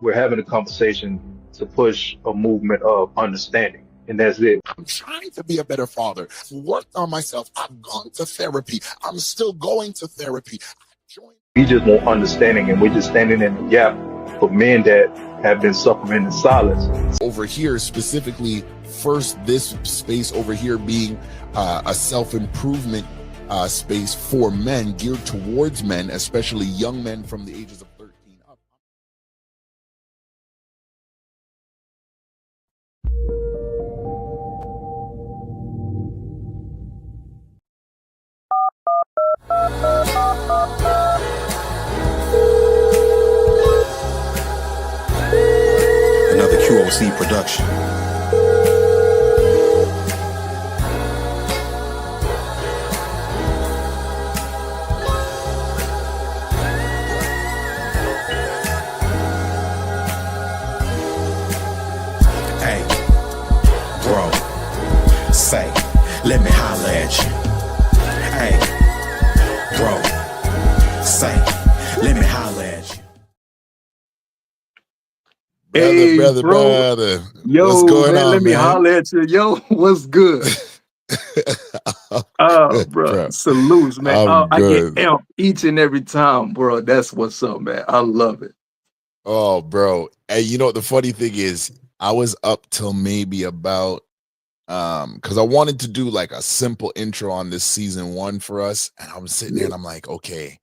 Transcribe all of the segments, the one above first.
We're having a conversation to push a movement of understanding, and that's it. I'm trying to be a better father. I've worked on myself. I've gone to therapy. I'm still going to therapy. We just want understanding, and we're just standing in the gap for men that have been suffering in silence. Over here, specifically, first, this space over here being a self-improvement space for men, geared towards men, especially young men from the ages of 13 up. Another QOC production. Hey, bro, say, let me holler at you. Hey, bro, say, let me holler at you. Hey, Brother, bro. brother. Yo, What's going man, on, let me man? holler at you. Yo, what's good? I'm good, Bro, bro. salutes, man. I'm I get good. amped each and every time, bro. That's what's up, man. I love it. Oh, bro. And you know what the funny thing is? I was up till maybe about because I wanted to do like a simple intro on this season 1 for us. And I was sitting there Yeah. and I'm like, okay,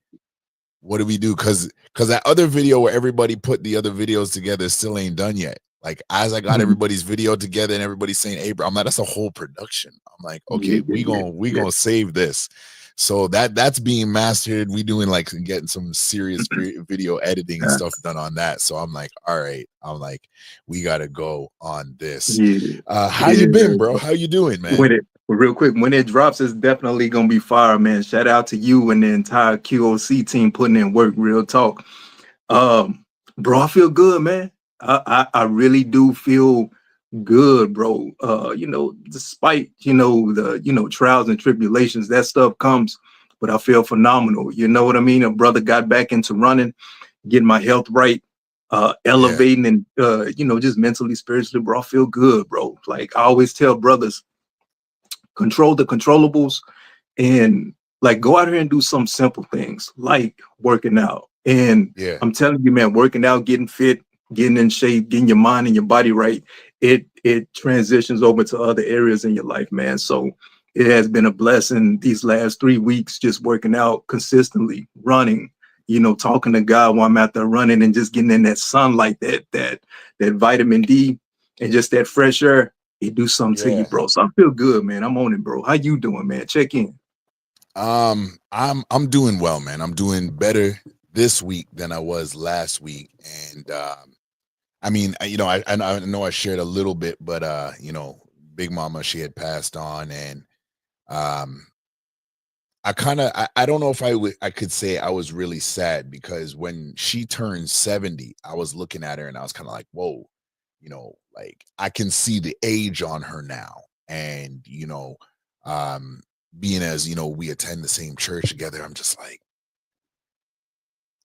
what do we do? Because that other video where everybody put the other videos together still ain't done yet. Like as I got Mhm. everybody's video together and everybody's saying, hey, bro, I'm like, that's a whole production. I'm like, Yeah, okay, yeah, we yeah, gonna we yeah. gonna save this. So that's being mastered. We doing like getting some serious video editing and Uh, stuff done on that. So I'm like, all right. I'm like, we gotta go on this. yeah, How you yeah. been, bro? How you doing, man? When it real quick, when it drops, it's definitely gonna be fire, man. Shout out to you and the entire QOC team putting in work, real talk. Bro, I feel good, man. I really do feel good, bro. Despite the trials and tribulations, that stuff comes, but I feel phenomenal. You know what I mean? A brother got back into running, getting my health right, Yeah, elevating, and just mentally, spiritually, bro. I feel good, bro. Like I always tell brothers, control the controllables, and like go out here and do some simple things like working out. And yeah. I'm telling you, man, working out, getting fit, getting in shape, getting your mind and your body right, it transitions over to other areas in your life, man. So it has been a blessing these last 3 weeks, just working out consistently, running, talking to God while I'm out there running and just getting in that sunlight, that vitamin D and just that fresh air. It do something to you, Yeah. bro. So I feel good, man. I'm on it, bro. How you doing, man? Check in. I'm doing well, man. I'm doing better this week than I was last week. And I mean, I know I shared a little bit, but Big Mama, she had passed on, and um I don't know if I could say I was really sad, because when she turned 70, I was looking at her and I was kind of like, whoa, like I can see the age on her now. And um being as we attend the same church together, I'm just like,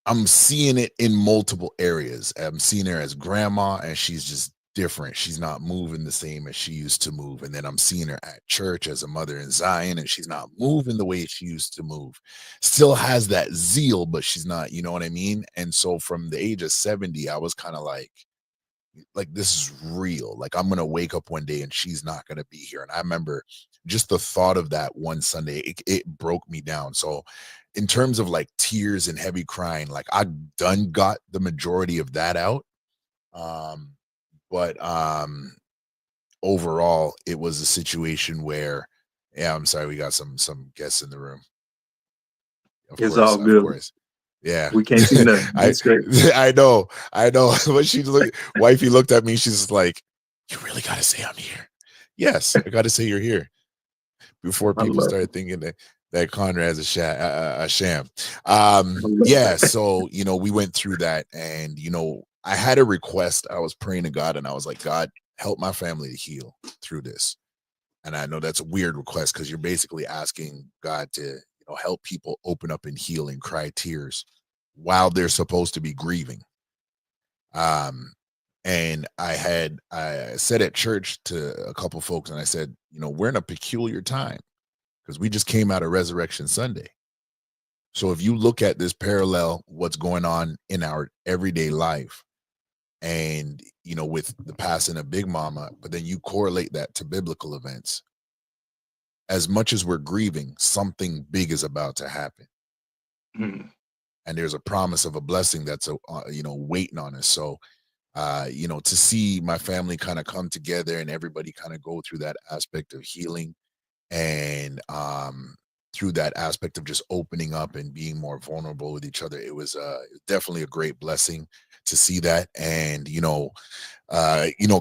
I'm seeing it in multiple areas. I'm seeing her as grandma, and she's just different. She's not moving the same as she used to move. And then I'm seeing her at church as a mother in Zion, and she's not moving the way she used to move. Still has that zeal, but she's not, you know what I mean? And so from the age of 70, I was kind of like this is real. Like I'm gonna wake up one day and she's not gonna be here. And I remember just the thought of that one Sunday, it broke me down. So in terms of like tears and heavy crying, like I done got the majority of that out. Um, but overall it was a situation where, yeah, I'm sorry, we got some guests in the room. Of It's all course, of good. course. Yeah. We can't see nothing. I It's great. I know. When wifey looked at me, she's like, you really gotta say I'm here. Yes, I gotta say you're here before I people love start it. thinking that Conrad's a sham. I love Yeah, it. so we went through that, and I had a request. I was praying to God, and I was like, God, help my family to heal through this. And I know that's a weird request, because you're basically asking God to, help people open up and heal and cry tears while they're supposed to be grieving. Um, and I said at church to a couple folks, and I said, we're in a peculiar time because we just came out of Resurrection Sunday. So if you look at this parallel, what's going on in our everyday life, and with the passing of Big Mama, but then you correlate that to biblical events, as much as we're grieving, something big is about to happen. Mm. And there's a promise of a blessing that's waiting on us. So to see my family kind of come together and everybody kind of go through that aspect of healing, and through that aspect of just opening up and being more vulnerable with each other, it was definitely a great blessing to see that. And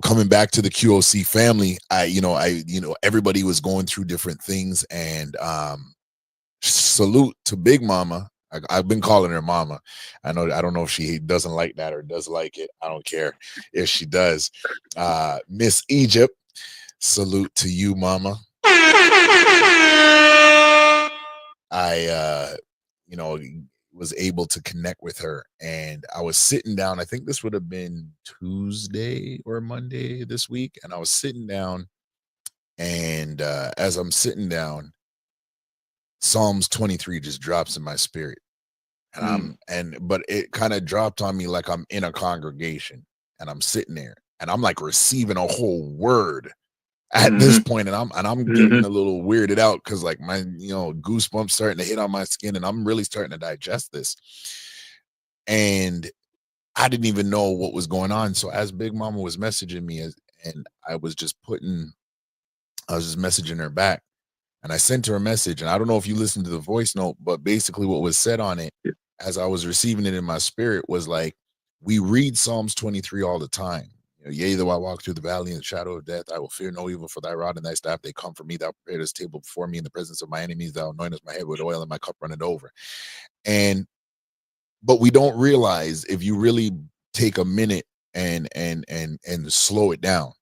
coming back to the QOC family, everybody was going through different things, and salute to Big Mama. I've been calling her Mama. I don't know if she doesn't like that or does like it. I don't care if she does. Miss Egypt, salute to you, Mama. I was able to connect with her, and I was sitting down. I think this would have been Tuesday or Monday this week, and I was sitting down, and as I'm sitting down, Psalms 23 just drops in my spirit. But it kind of dropped on me like I'm in a congregation, and I'm sitting there, and I'm like receiving a whole word at this point, and I'm getting a little weirded out because like my goosebumps starting to hit on my skin, and I'm really starting to digest this. And I didn't even know what was going on. So as Big Mama was messaging me, and I was just messaging her back, and I sent her a message. And I don't know if you listened to the voice note, but basically what was said on it, as I was receiving it in my spirit, was like, we read Psalms 23 all the time. Yea, though I walk through the valley in the shadow of death, I will fear no evil, for thy rod and thy staff, they comfort me. Thou preparest a table before me in the presence of my enemies. Thou anointest my head with oil, and my cup runneth over. But we don't realize, if you really take a minute and slow it down,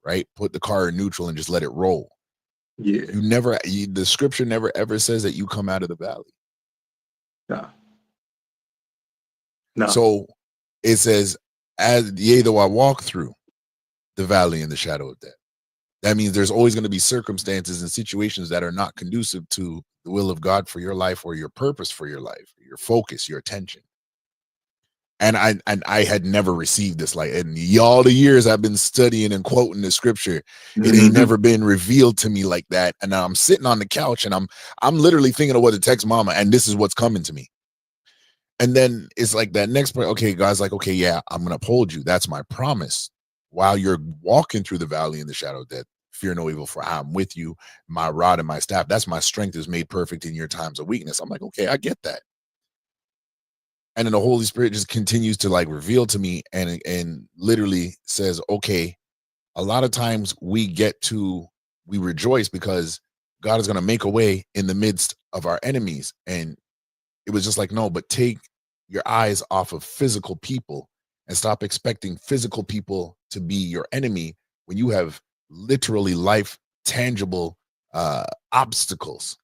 right? Put the car in neutral and just let it roll. Yeah. The scripture never ever says that you come out of the valley. No. So it says, as yea, though I walk through the valley in the shadow of death. That means there's always going to be circumstances and situations that are not conducive to the will of God for your life, or your purpose for your life, your focus, your attention. And I had never received this, like, in all the years I've been studying and quoting the scripture, it ain't never been revealed to me like that. And now I'm sitting on the couch, and I'm literally thinking of what to text Mama, and this is what's coming to me. And then it's like that next point. Okay, God's like, okay, yeah, I'm going to uphold you. That's my promise. While you're walking through the valley in the shadow of death, fear no evil, for I'm with you. My rod and my staff, that's my strength, is made perfect in your times of weakness. I'm like, okay, I get that. And then the Holy Spirit just continues to like reveal to me, and literally says, okay, a lot of times we rejoice because God is going to make a way in the midst of our enemies. And it was just like, no, but take your eyes off of physical people and stop expecting physical people to be your enemy when you have literally life tangible obstacles.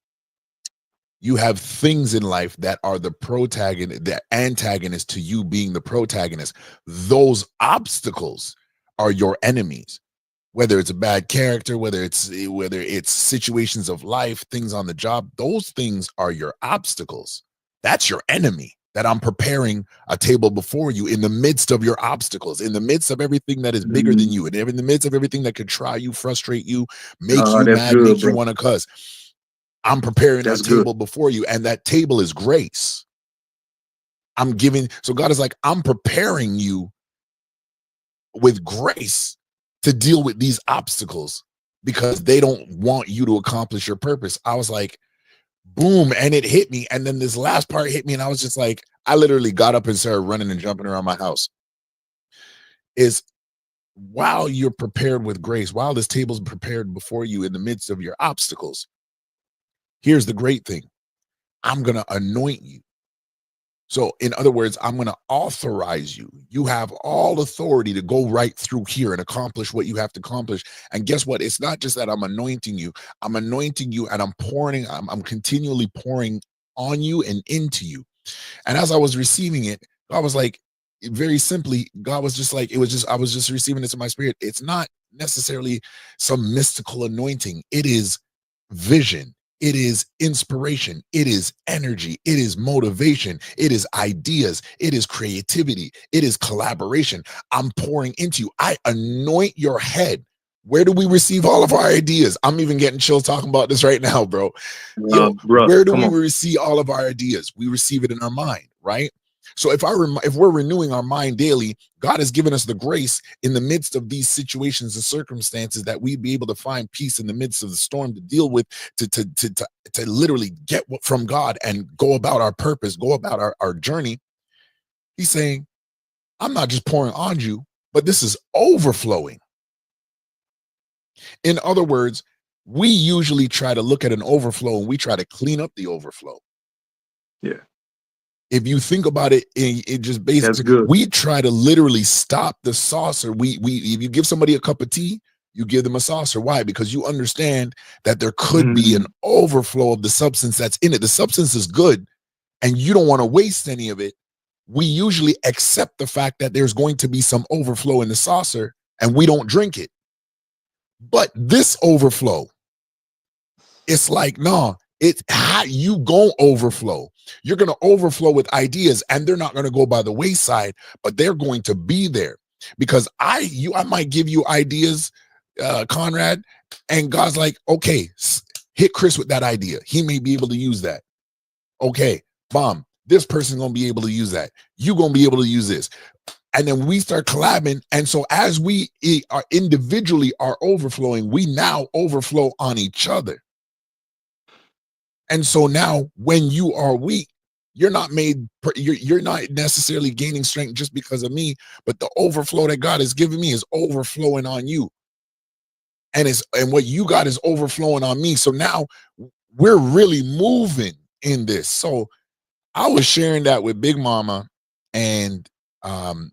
You have things in life that are the antagonist to you being the protagonist. Those obstacles are your enemies. Whether it's a bad character, whether it's situations of life, things on the job, those things are your obstacles. That's your enemy, that I'm preparing a table before you in the midst of your obstacles, in the midst of everything that is bigger than you, and in the midst of everything that could try you, frustrate you, make you mad, make you want to cuss. I'm preparing that table before you, and that table is grace. So God is like, I'm preparing you with grace to deal with these obstacles because they don't want you to accomplish your purpose. I was like, boom, and it hit me. And then this last part hit me, and I was just like, I literally got up and started running and jumping around my house. Is while you're prepared with grace, while this table's prepared before you in the midst of your obstacles, here's the great thing. I'm going to anoint you. So in other words, I'm going to authorize you. You have all authority to go right through here and accomplish what you have to accomplish. And guess what? It's not just that I'm anointing you. I'm anointing you, and I'm continually pouring on you and into you. And as I was receiving it, I was like, very simply, God was just like, I was just receiving this in my spirit. It's not necessarily some mystical anointing. It is vision. It is inspiration. It is energy. It is motivation. It is ideas. It is creativity. It is collaboration. I'm pouring into you. I anoint your head. Where do we receive all of our ideas? I'm even getting chills talking about this right now, bro. Yo, Bro, where do come we on. receive all of our ideas? We receive it in our mind, right? So if we're renewing our mind daily, God has given us the grace in the midst of these situations and circumstances that we'd be able to find peace in the midst of the storm to deal with, to literally get from God and go about our purpose, go about our journey. He's saying, I'm not just pouring on you, but this is overflowing. In other words, we usually try to look at an overflow and we try to clean up the overflow. Yeah. If you think about it, it just That's basically, good. we try to literally stop the saucer. If you give somebody a cup of tea, you give them a saucer. Why? Because you understand that there could be an overflow of the substance that's in it. The substance is good and you don't want to waste any of it. We usually accept the fact that there's going to be some overflow in the saucer and we don't drink it. But this overflow, it's like, no, it's how you gonna overflow. You're gonna overflow with ideas, and they're not gonna go by the wayside, but they're going to be there. Because I might give you ideas, Conrad, and God's like, okay, hit Chris with that idea. He may be able to use that. Okay, bomb. This person's gonna be able to use that. You gonna be able to use this. And then we start collabing. And so as we are individually are overflowing, we now overflow on each other. And so now when you are weak, you're not necessarily gaining strength just because of me, but the overflow that God has given me is overflowing on you. And what you got is overflowing on me. So now we're really moving in this. So I was sharing that with Big Mama, and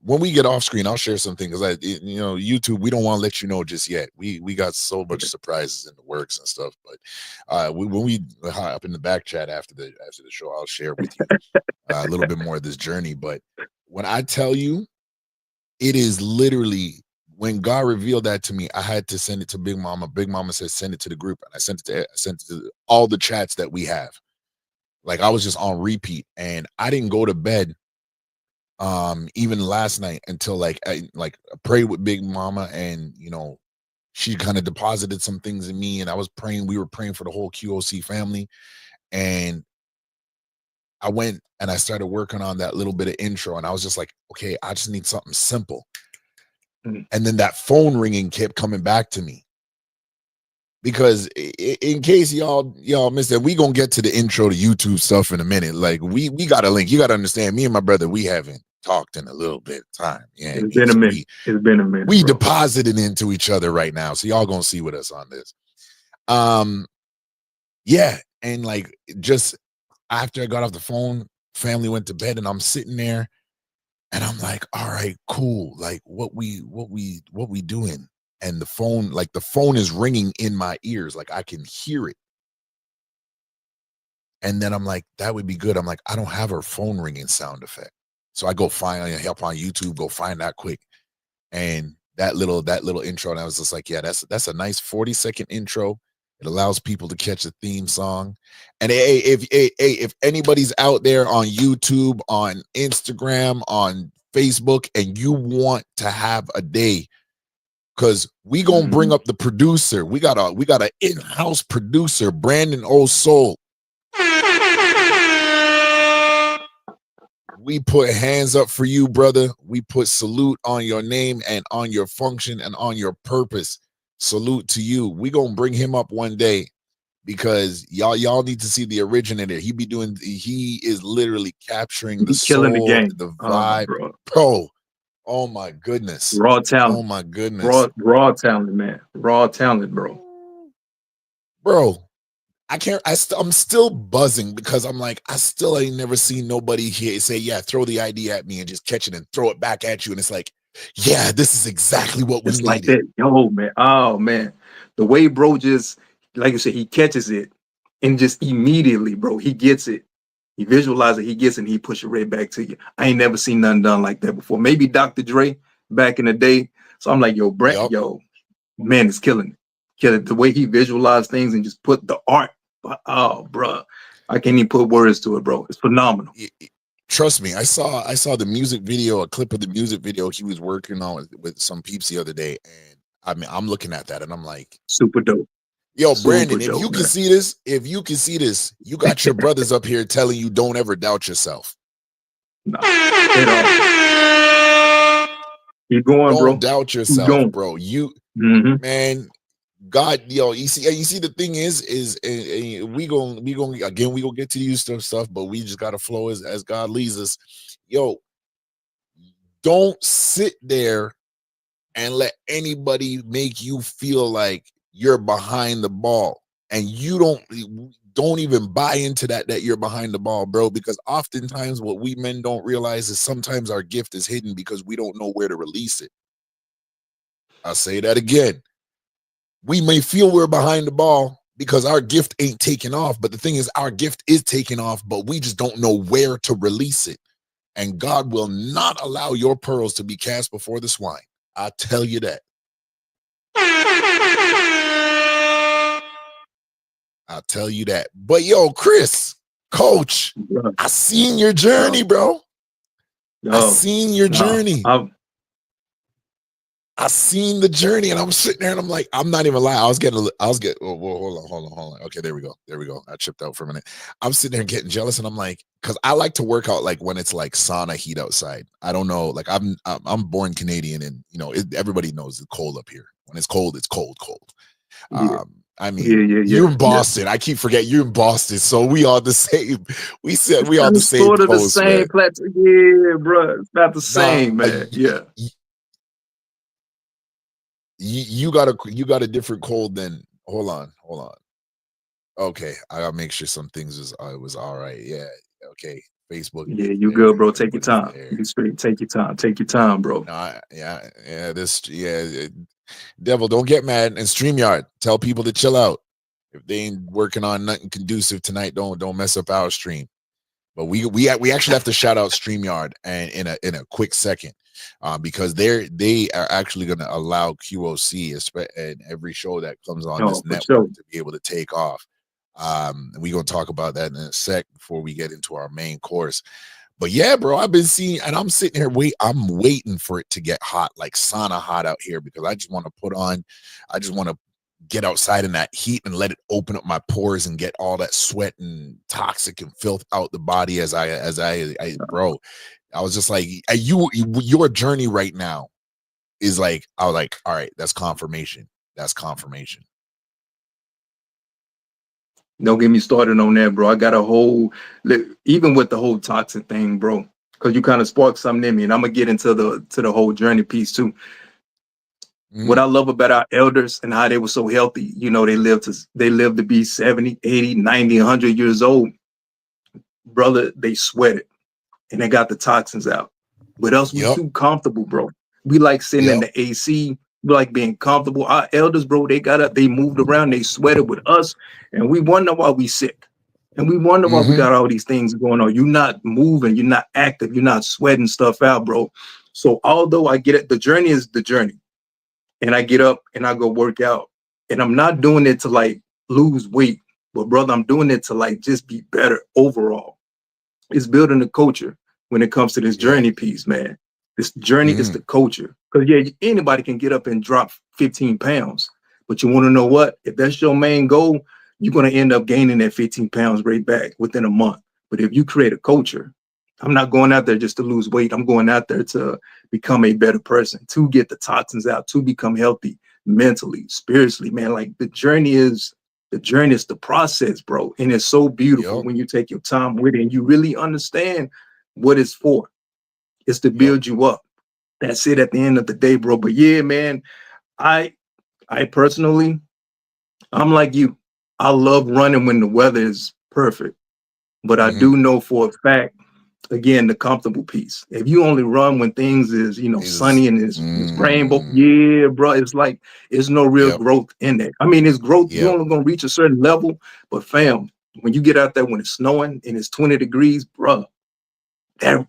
when we get off screen, I'll share something because YouTube, we don't want to let you know just yet. We got so much surprises in the works and stuff. But when we hop in the back chat after the show, I'll share with you a little bit more of this journey. But when I tell you, it is literally when God revealed that to me, I had to send it to Big Mama. Big Mama said send it to the group, and I sent it to all the chats that we have. Like I was just on repeat, and I didn't go to bed even last night until I prayed with Big Mama, and she kind of deposited some things in me, and we were praying for the whole QOC family. And I went and I started working on that little bit of intro, and I was just like, okay, I just need something simple. And then that phone ringing kept coming back to me. Because in case y'all missed it, we gonna get to the intro to YouTube stuff in a minute. Like we got a link. You got to understand, me and my brother, we haven't talked in a little bit of time. Yeah, it's been a minute. We bro. deposited into each other right now, so y'all gonna see with us on this. Yeah, and like just after I got off the phone, family went to bed, and I'm sitting there, and I'm like, all right, cool. Like what we doing? And the phone is ringing in my ears. Like I can hear it. And then I'm like, that would be good. I'm like, I don't have her phone ringing sound effect. So I go find help on YouTube, go find that quick. And that little intro. And I was just like, yeah, that's a nice 40-second intro. It allows people to catch a theme song. And if anybody's out there on YouTube, on Instagram, on Facebook, and you want to have a day, because we gonna bring up the producer. We got an in-house producer, Brandon O'Soul. We put hands up for you, brother. We put salute on your name and on your function and on your purpose. Salute to you. We gonna bring him up one day because y'all need to see the originator. He is literally capturing the soul, killing the game, the vibe, bro. Oh my goodness. Raw talent. Oh my goodness. Raw talent, man. Raw talent, bro. Bro, I'm still buzzing because I'm like, I still ain't never seen nobody here say, yeah, throw the idea at me and just catch it and throw it back at you. And it's like, yeah, this is exactly what we needed. Like that. Yo, man. Oh, man. The way bro just, like you said, he catches it and just immediately, bro, he gets it. He visualizes it, he gets it, and he push it right back to you. I ain't never seen nothing done like that before. Maybe Dr. Dre back in the day. So I'm like, yo, Brent, Yep. yo, man, is killing it. Killing it. The way he visualized things and just put the art. Oh, bro, I can't even put words to it, bro. It's phenomenal. Trust me, I saw the music video, a clip of the music video he was working on with some peeps the other day, and I mean, I'm looking at that and I'm like, Super dope. yo, Super Brandon, if dope, you can man. see this, you got your brothers up here telling you don't ever doubt yourself. Nah, at all. Keep going, bro. Don't doubt Keep yourself, going. bro. You Mhm. man, God, yo, you see the thing is we gonna again we gonna get to you stuff, but we just gotta flow as God leads us. Yo, don't sit there and let anybody make you feel like you're behind the ball, and you don't even buy into that you're behind the ball, bro, because oftentimes what we men don't realize is sometimes our gift is hidden because we don't know where to release it. I'll say that again. We may feel we're behind the ball because our gift ain't taking off, but the thing is our gift is taking off, but we just don't know where to release it. And God will not allow your pearls to be cast before the swine. I'll tell you that. I'll tell you that. But yo, Chris, Coach, Bro, I seen your journey, bro. I yo, seen your nah, journey. I seen the journey, and I'm sitting there, and I'm like, I'm not even lying. I was getting. Oh, whoa, hold on. Okay, there we go. I chipped out for a minute. I'm sitting there getting jealous, and I'm like, because I like to work out like when it's like sauna heat outside. I don't know, like I'm born Canadian, and you know everybody knows it's cold up here. When it's cold, it's cold. yeah, I mean, yeah. you're in Boston. I keep forgetting you're in Boston, so we all the same. We said we all the same Sort of the coast, man. same plateau. Yeah, bro. It's not the Nah, same, man. Yeah. You got a different cold than hold on. Okay, I gotta make sure some things was all right. Yeah, okay. Facebook Yeah, is you good, there, bro. Take your everybody's time. there. You straight. Take your time. Take your time, bro. No, Devil, don't get mad. And StreamYard, tell people to chill out. If they ain't working on nothing conducive tonight, don't mess up our stream. But we actually have to shout out StreamYard and in a quick second, because they are actually going to allow QOC and every show that comes on Oh, this for sure. network to be able to take off. We're going to talk about that in a sec before we get into our main course. But yeah, bro, I've been seeing, and I'm sitting here I'm waiting for it to get hot, like sauna hot out here, because I just want to get outside in that heat and let it open up my pores and get all that sweat and toxic and filth out the body as I bro. I was just like, your journey right now is like, I was like, all right, that's confirmation. That's confirmation. Don't get me started on that, bro. I got a whole, even with the whole toxic thing, bro. Because you kind of sparked something in me, and I'm gonna get into the whole journey piece too. What I love about our elders and how they were so healthy, you know, they lived to be 70, 80, 90, 100 years old. Brother, they sweated and they got the toxins out. But us, we Yep. too comfortable, bro. We like sitting in Yep. the AC. We like being comfortable. Our elders, bro, they got up, they moved around, they sweated with us, and we wonder why we sick. And we wonder why we got all these things going on. You're not moving, you're not active, you're not sweating stuff out, bro. So although I get it, the journey is the journey. And I get up and I go work out. And I'm not doing it to like lose weight, but brother, I'm doing it to like just be better overall. It's building the culture when it comes to this journey piece, man. This journey is the culture. Because yeah, anybody can get up and drop 15 pounds. But you want to know what? If that's your main goal, you're going to end up gaining that 15 pounds right back within a month. But if you create a culture, I'm not going out there just to lose weight. I'm going out there to become a better person, to get the toxins out, to become healthy mentally, spiritually, man. Like the journey is the process, bro. And it's so beautiful when you take your time with it and you really understand what it's for. It's to build you up. That's it at the end of the day, bro. But yeah, man, I personally, I'm like you. I love running when the weather is perfect. But I do know for a fact, again, the comfortable piece. If you only run when things is, you know, sunny and it's rainbow, yeah, bro, it's like it's no real growth in it. I mean, it's growth. You're only gonna reach a certain level, but fam, when you get out there when it's snowing and it's 20 degrees, bro, that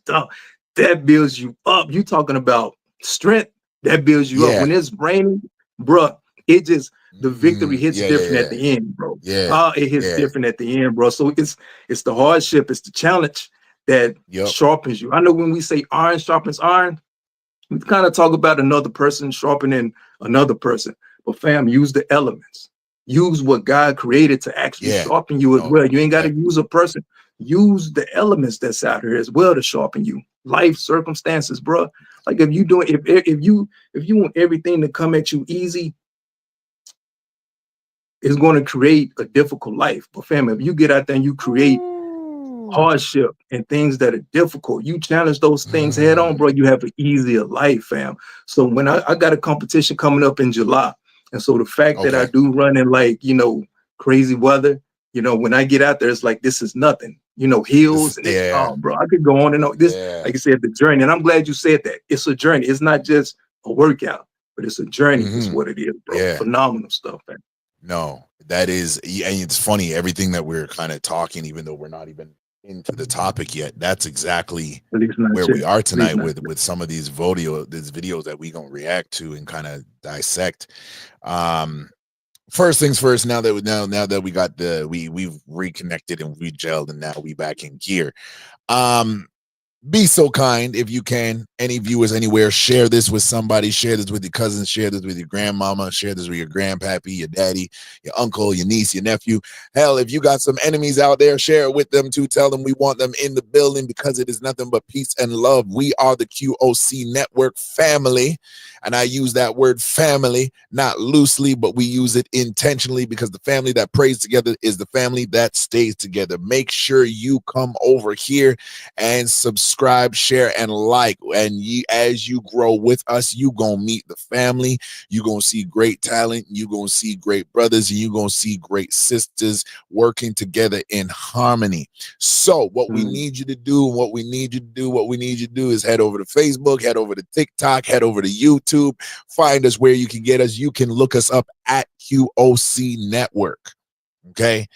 dog, that builds you up. You talking about strength, that builds you up. Yeah. When it's raining, bro, it just the victory hits different at the end, bro. Yeah. It hits different at the end, bro. So it's the hardship, it's the challenge that sharpens you. I know when we say iron sharpens iron, we kind of talk about another person sharpening another person. But fam, use the elements. Use what God created to actually sharpen you as well. You ain't got to use a person. Use the elements that's out here as well to sharpen you. Life circumstances, bro. Like if you doing if you want everything to come at you easy, it's going to create a difficult life. But fam, if you get out there and you create hardship and things that are difficult, you challenge those things head on, bro, you have an easier life, fam. So when I got a competition coming up in July, and so the fact that I do run in, like, you know, crazy weather, you know, when I get out there, it's like, this is nothing, you know, hills and oh, bro, I could go on and on. This, like I said, the journey, and I'm glad you said that. It's a journey. It's not just a workout, but it's a journey. Is what it is, bro. Phenomenal stuff, man. No, that is, and it's funny, everything that we're kind of talking, even though we're not even into the topic yet, that's exactly where we are tonight with some of these videos that we gonna react to and kind of dissect. First things first, now that we got we've reconnected and re-gelled and now we back in gear. Be so kind, if you can, any viewers anywhere, share this with somebody, share this with your cousins, share this with your grandmama, share this with your grandpappy, your daddy, your uncle, your niece, your nephew. Hell, if you got some enemies out there, share it with them too. Tell them we want them in the building, because it is nothing but peace and love. We are the QOC Network family, and I use that word family not loosely, but we use it intentionally, because the family that prays together is the family that stays together. Make sure you come over here and subscribe, share, and like. And as you grow with us, you gonna meet the family. You gonna see great talent. You gonna see great brothers, and you gonna see great sisters working together in harmony. So what we need you to do, what we need you to do is head over to Facebook, head over to TikTok, head over to YouTube. Find us where you can get us. You can look us up at QOC Network. Okay.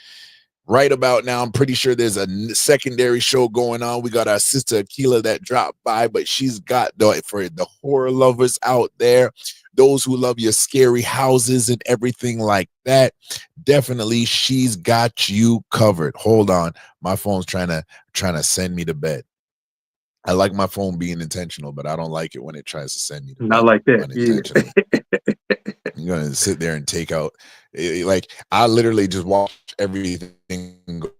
Right about now, I'm pretty sure there's a secondary show going on. We got our sister Akila that dropped by, but she's got for the horror lovers out there, those who love your scary houses and everything like that. Definitely, she's got you covered. Hold on, my phone's trying to send me to bed. I like my phone being intentional, but I don't like it when it tries to send me to not bed like that. unintentionally. You're gonna sit there and take out, like, I literally just watch everything go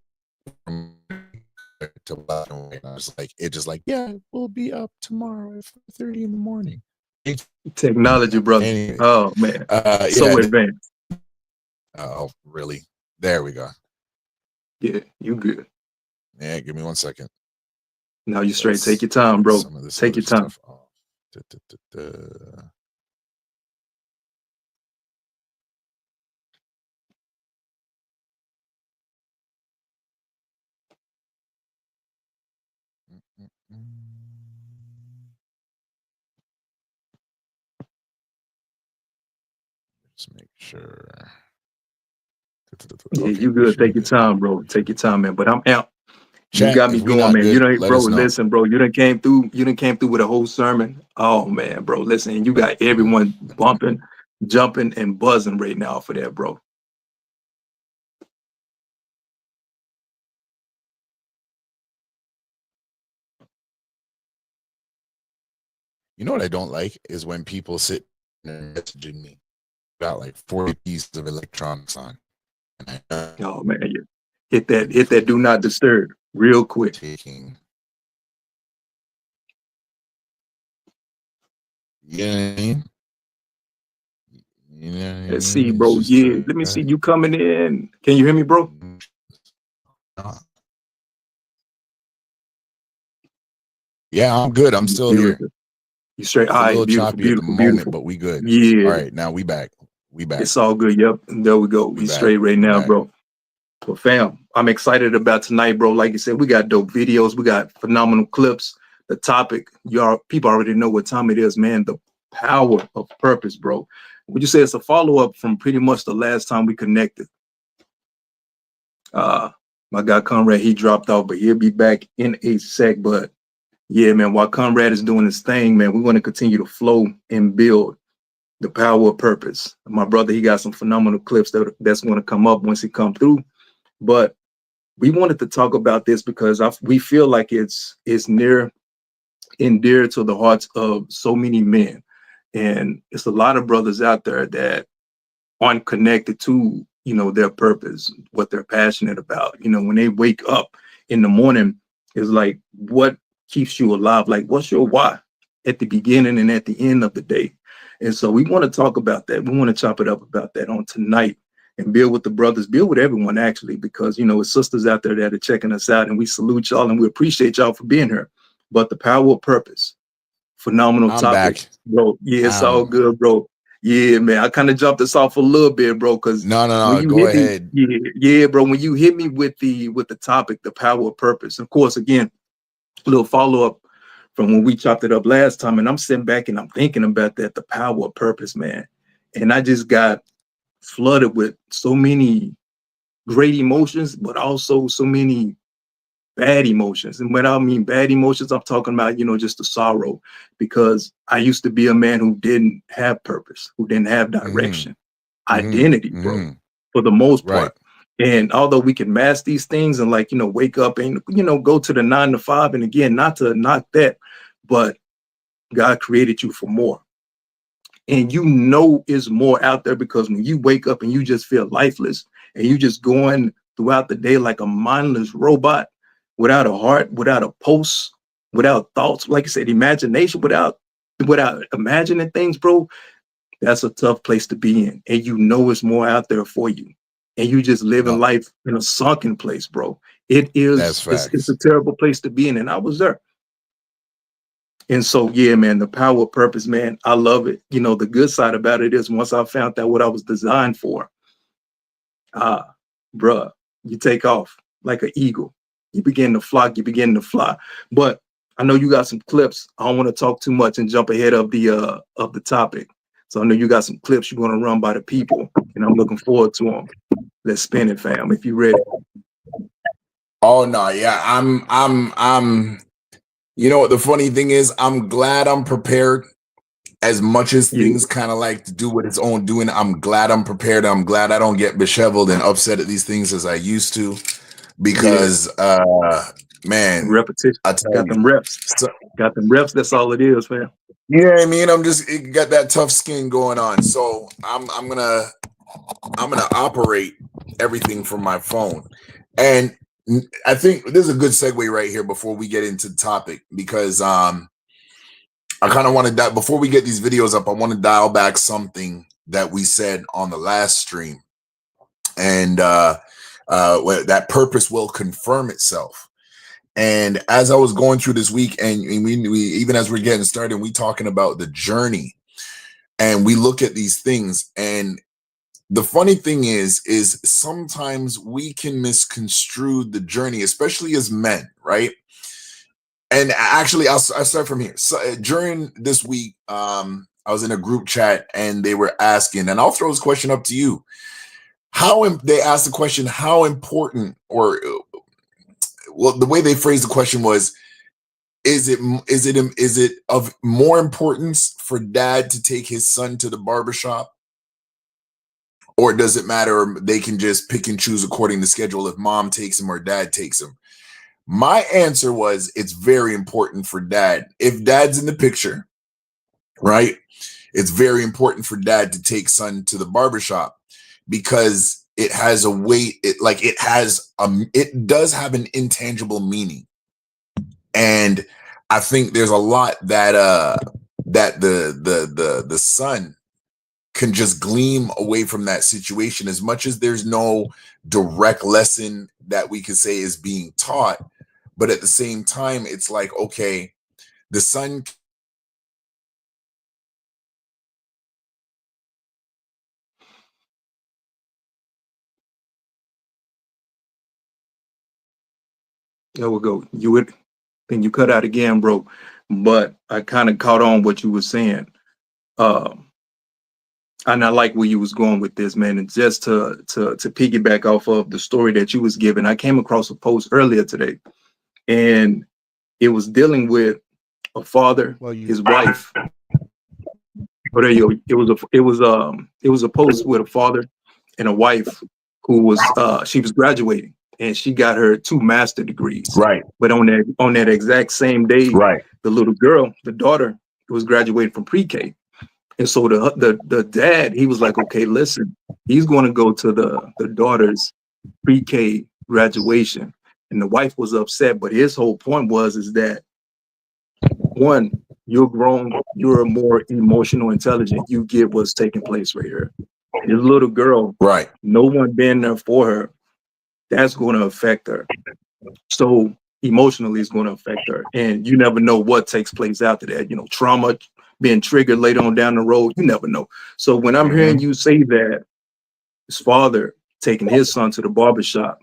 from to black and white. I was like, it just like, yeah, we'll be up tomorrow at 4:30 in the morning. Technology, brother. Anyway, oh man, so advanced. Oh, really? There we go. Yeah, you good. Yeah, give me 1 second. No, you straight. Take your time, bro. Take your time. Just make sure. Yeah, you good. Take your time, bro. Take your time, man. But I'm out. You got me going, man. You don't, bro. Listen, bro. You done came through. You done came through with a whole sermon. Oh man, bro. Listen, you got everyone bumping, jumping, and buzzing right now for that, bro. You know what I don't like is when people sit and messaging me about like 40 pieces of electronics on. And oh man, hit that do not disturb real quick. Taking, you know what I mean? You know what I mean? Let's see, bro. Yeah, let me see you coming in. Can you hear me, bro? Yeah, I'm good. I'm still here. You straight. All right, beautiful, but we good. Yeah. All right, now we back. It's all good. Yep. There we go. We straight right now, bro. But fam, I'm excited about tonight, bro. Like you said, we got dope videos. We got phenomenal clips. The topic, people already know what time it is, man. The power of purpose, bro. Would you say it's a follow-up from pretty much the last time we connected? My guy Conrad, he dropped off, but he'll be back in a sec. But yeah, man, while Conrad is doing his thing, man, we want to continue to flow and build the power of purpose. My brother, he got some phenomenal clips that's going to come up once he come through. But we wanted to talk about this because we feel like it's near and dear to the hearts of so many men. And it's a lot of brothers out there that aren't connected to, their purpose, what they're passionate about. When they wake up in the morning, it's like, what keeps you alive? Like, what's your why at the beginning and at the end of the day? And so we want to talk about that. We want to chop it up about that on tonight and build with the brothers, build with everyone actually, because, it's sisters out there that are checking us out, and we salute y'all and we appreciate y'all for being here. But the power of purpose, phenomenal I'm topic, back. bro. Yeah, it's all good, bro. Yeah, man. I kind of jumped us off a little bit, bro, because No, go ahead. Yeah, bro. When you hit me with the topic, the power of purpose. Of course, again, a little follow-up from when we chopped it up last time, and I'm sitting back and I'm thinking about that, the power of purpose, man. And I just got flooded with so many great emotions, but also so many bad emotions. And when I mean bad emotions, I'm talking about, just the sorrow, because I used to be a man who didn't have purpose, who didn't have direction, identity, bro, for the most part. And although we can mask these things and wake up and, go to the 9 to 5, and again, not to knock that, but God created you for more. And is more out there, because when you wake up and you just feel lifeless and you just going throughout the day like a mindless robot, without a heart, without a pulse, without thoughts, like I said, imagination, without imagining things, bro, that's a tough place to be in. And it's more out there for you. And you just living life in a sunken place, bro. It's a terrible place to be in. And I was there. And so, yeah, man, the power of purpose, man, I love it. The good side about it is once I found out what I was designed for, bruh, you take off like an eagle. You begin to flock, you begin to fly. But I know you got some clips. I don't want to talk too much and jump ahead of the topic. So I know you got some clips you're going to run by the people, and I'm looking forward to them. Let's spin it, fam, if you're ready. Oh no, yeah, I'm the funny thing is, I'm glad I'm prepared. As much as things kind of like to do what its own doing, I'm glad I'm prepared. I'm glad I don't get disheveled and upset at these things as I used to, because man, repetition. I tell got you, them reps. Got them reps. That's all it is, man. You know what I mean? I'm just got that tough skin going on. So I'm gonna operate everything from my phone. And I think this is a good segue right here before we get into the topic, because I kind of want to before we get these videos up, I want to dial back something that we said on the last stream, and that purpose will confirm itself. And as I was going through this week, and we even as we're getting started, we talking about the journey, and we look at these things, and the funny thing is sometimes we can misconstrue the journey, especially as men, right? And actually, I'll start from here. So during this week, I was in a group chat, and they were asking, and I'll throw this question up to you. They asked the question, how important, or well, the way they phrased the question was, is it of more importance for dad to take his son to the barbershop, or does it matter? They can just pick and choose according to schedule if mom takes him or dad takes him. My answer was, it's very important for dad. If dad's in the picture, right, it's very important for dad to take son to the barbershop, because it has a weight. It does have an intangible meaning. And I think there's a lot that the son can just glean away from that situation, as much as there's no direct lesson that we could say is being taught. But at the same time, it's like, okay, the son. There we go. Then you cut out again, bro. But I kind of caught on what you were saying. and I like where you was going with this, man. And just to piggyback off of the story that you was giving, I came across a post earlier today, and it was dealing with a father, his wife. But there you go. It was a post with a father and a wife who was she was graduating, and she got her 2 master degrees. Right. But on that exact same day, Right. the little girl, the daughter, was graduating from pre-K. And so the dad, he was like, okay, listen, he's going to go to the daughter's pre-K graduation. And the wife was upset, but his whole point is that, one, you're grown, you're more emotional intelligent, you get what's taking place right here. This little girl, Right. no one being there for her, that's going to affect her. So emotionally, it's going to affect her. And you never know what takes place after that. You know, trauma being triggered later on down the road, you never know. So when I'm hearing you say that his father taking his son to the barbershop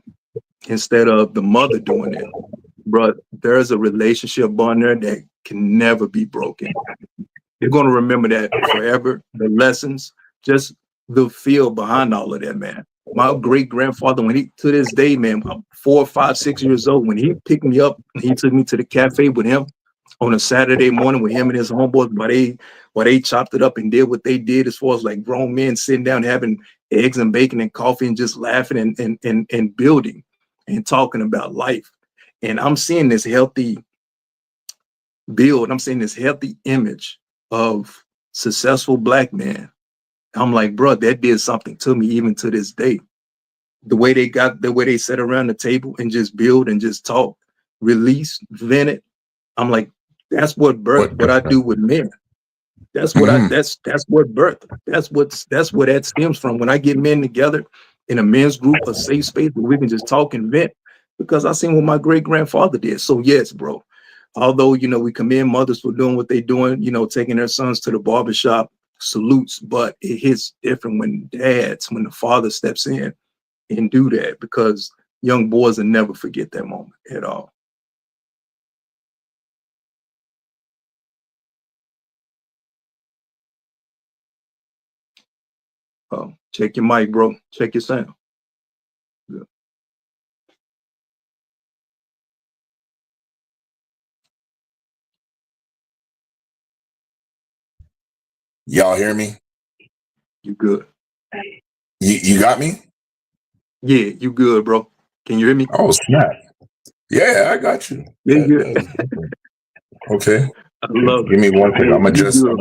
instead of the mother doing it, bro, there's a relationship bond there that can never be broken. They're going to remember that forever. The lessons, just the feel behind all of that, man. My great grandfather, when he, to this day, man, I'm 4, 5, 6 years old, when he picked me up and he took me to the cafe with him on a Saturday morning with him and his homeboys, while they chopped it up and did what they did, as far as like grown men sitting down having eggs and bacon and coffee and just laughing and building and talking about life. And I'm seeing this healthy build. I'm seeing this healthy image of successful Black men. I'm like, bro, that did something to me even to this day. The way they sat around the table and just build and just talk, release, vent it. I'm like, that's what I do with men. That's what that's what birth. That's where that stems from. When I get men together in a men's group, a safe space where we can just talk and vent, because I seen what my great grandfather did. So yes, bro. Although, you know, we commend mothers for doing what they're doing, you know, taking their sons to the barbershop, salutes, but it hits different when the father steps in and do that, because young boys will never forget that moment at all. Check your mic, bro. Check your sound. Yeah. Y'all hear me? You good? You got me? Yeah, you good, bro. Can you hear me? Oh, snap. Yeah, I got you. Yeah, good. Okay. I love Give me one thing. Yeah, I'm gonna you just good,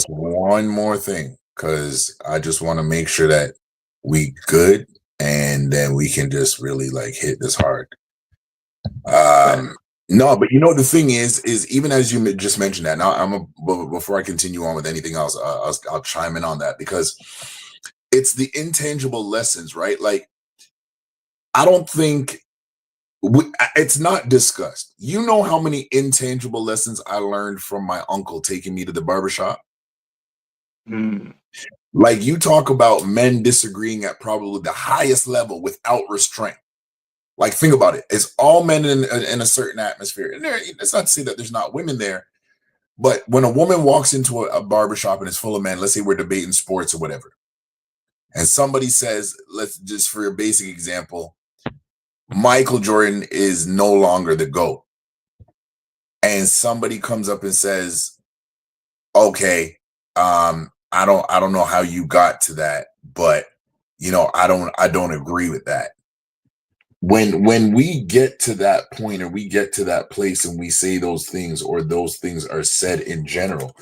one more thing, because I just want to make sure that we good, and then we can just really like hit this hard. No, but you know, the thing is even as you just mentioned that, now before I continue on with anything else, I'll chime in on that, because it's the intangible lessons, right? Like, I don't think it's not discussed. You know how many intangible lessons I learned from my uncle taking me to the barbershop? Like, you talk about men disagreeing at probably the highest level without restraint. Like, think about it. It's all men in a certain atmosphere. And it's not to say that there's not women there, but when a woman walks into a barbershop and it's full of men, let's say we're debating sports or whatever, and somebody says, let's just, for a basic example, Michael Jordan is no longer the GOAT. And somebody comes up and says, okay, I don't know how you got to that, but you know, I don't agree with that. When we get to that point, or we get to that place and we say those things, or those things are said in general,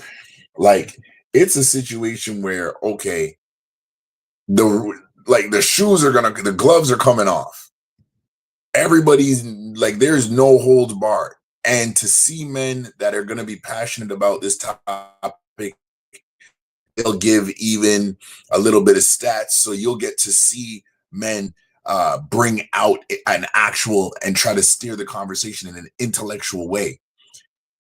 like, it's a situation where, okay, the gloves are coming off. Everybody's like, there's no holds barred. And to see men that are going to be passionate about this topic, they'll give even a little bit of stats. So you'll get to see men bring out an actual and try to steer the conversation in an intellectual way,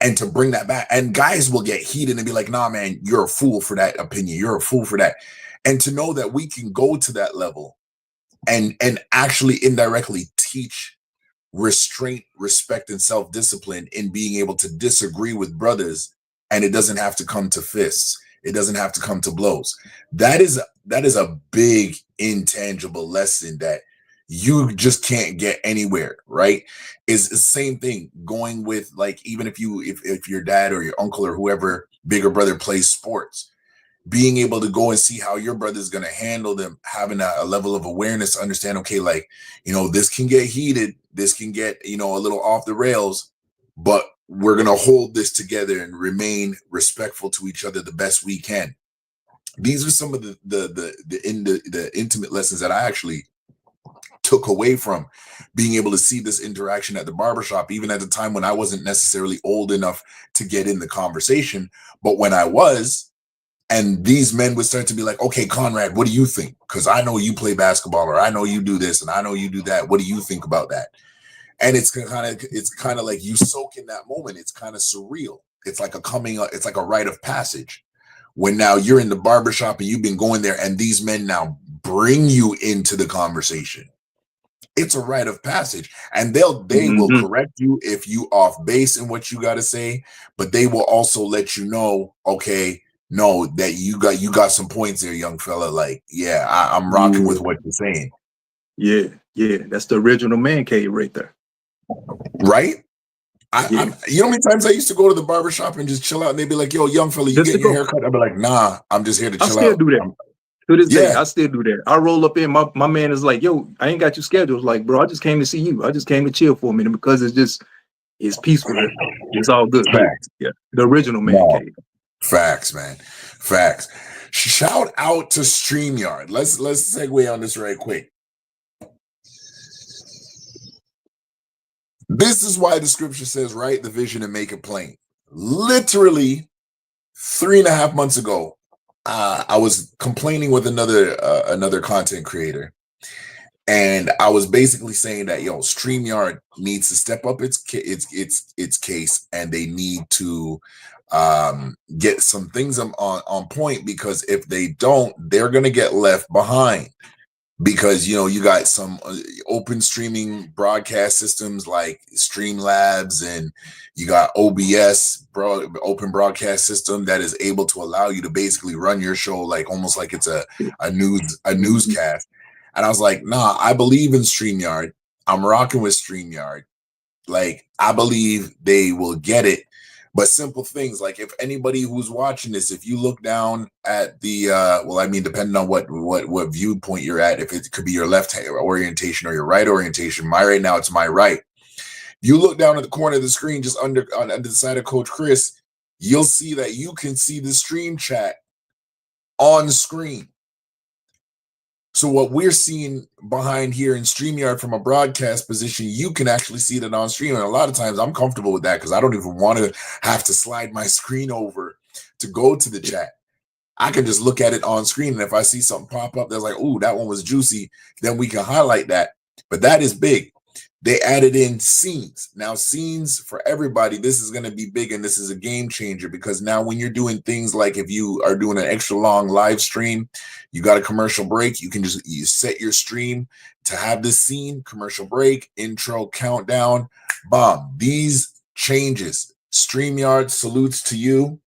and to bring that back. And guys will get heated and be like, nah, man, you're a fool for that opinion. You're a fool for that. And to know that we can go to that level and actually indirectly teach restraint, respect, and self-discipline in being able to disagree with brothers, and it doesn't have to come to fists. It doesn't have to come to blows. That is a big intangible lesson that you just can't get anywhere, right? Is the same thing going with, like, even if your dad or your uncle or whoever, bigger brother, plays sports, being able to go and see how your brother's going to handle them, having a level of awareness, understand, okay, like, this can get heated, this can get, a little off the rails, but we're going to hold this together and remain respectful to each other the best we can. These are some of the intimate lessons that I actually took away from being able to see this interaction at the barbershop, even at the time when I wasn't necessarily old enough to get in the conversation. But when I was, and these men would start to be like, okay, Conrad, what do you think? Because I know you play basketball, or I know you do this, and I know you do that. What do you think about that? And it's kind of like you soak in that moment. It's kind of surreal. It's like it's like a rite of passage when now you're in the barbershop and you've been going there, and these men now bring you into the conversation. It's a rite of passage, and they will correct you if you off base in what you got to say, but they will also let you know, okay, no, that you got some points there, young fella. Like, yeah, I'm rocking with what you're saying. Yeah, that's the original man cave right there. Right? You know how many times I used to go to the barbershop and just chill out, and they'd be like, yo, young fella, you getting your haircut? I'd be like, nah, I'm just here to chill out. I still do that. To this day, I still do that. I roll up in, my man is like, yo, I ain't got you scheduled. Like, bro, I just came to see you. I just came to chill for a minute because it's peaceful. It's all good. Facts. Yeah, the original man cave. Facts, man. Facts. Shout out to StreamYard. Let's segue on this right quick. This is why the scripture says, write the vision and make it plain. Literally 3.5 months ago, I was complaining with another content creator, and I was basically saying that, StreamYard needs to step up its case, and they need to get some things on point, because if they don't, they're gonna get left behind. Because you got some open streaming broadcast systems like Streamlabs, and you got OBS, open broadcast system, that is able to allow you to basically run your show like almost like it's a newscast. And I was like, nah, I believe in StreamYard. I'm rocking with StreamYard. Like, I believe they will get it. But simple things like, if anybody who's watching this, if you look down at the, depending on what viewpoint you're at, if it could be your left orientation or your right orientation, right now it's my right. You look down at the corner of the screen, just on the side of Coach Chris, you'll see that you can see the stream chat on screen. So what we're seeing behind here in StreamYard from a broadcast position, you can actually see that on stream. And a lot of times I'm comfortable with that, because I don't even want to have to slide my screen over to go to the chat. I can just look at it on screen. And if I see something pop up that's like, ooh, that one was juicy, then we can highlight that. But that is big. They added in scenes. Now, scenes for everybody, this is going to be big, and this is a game changer, because now when you're doing things like, if you are doing an extra long live stream, you got a commercial break, you set your stream to have this scene, commercial break, intro, countdown, bomb. These changes, StreamYard salutes to you.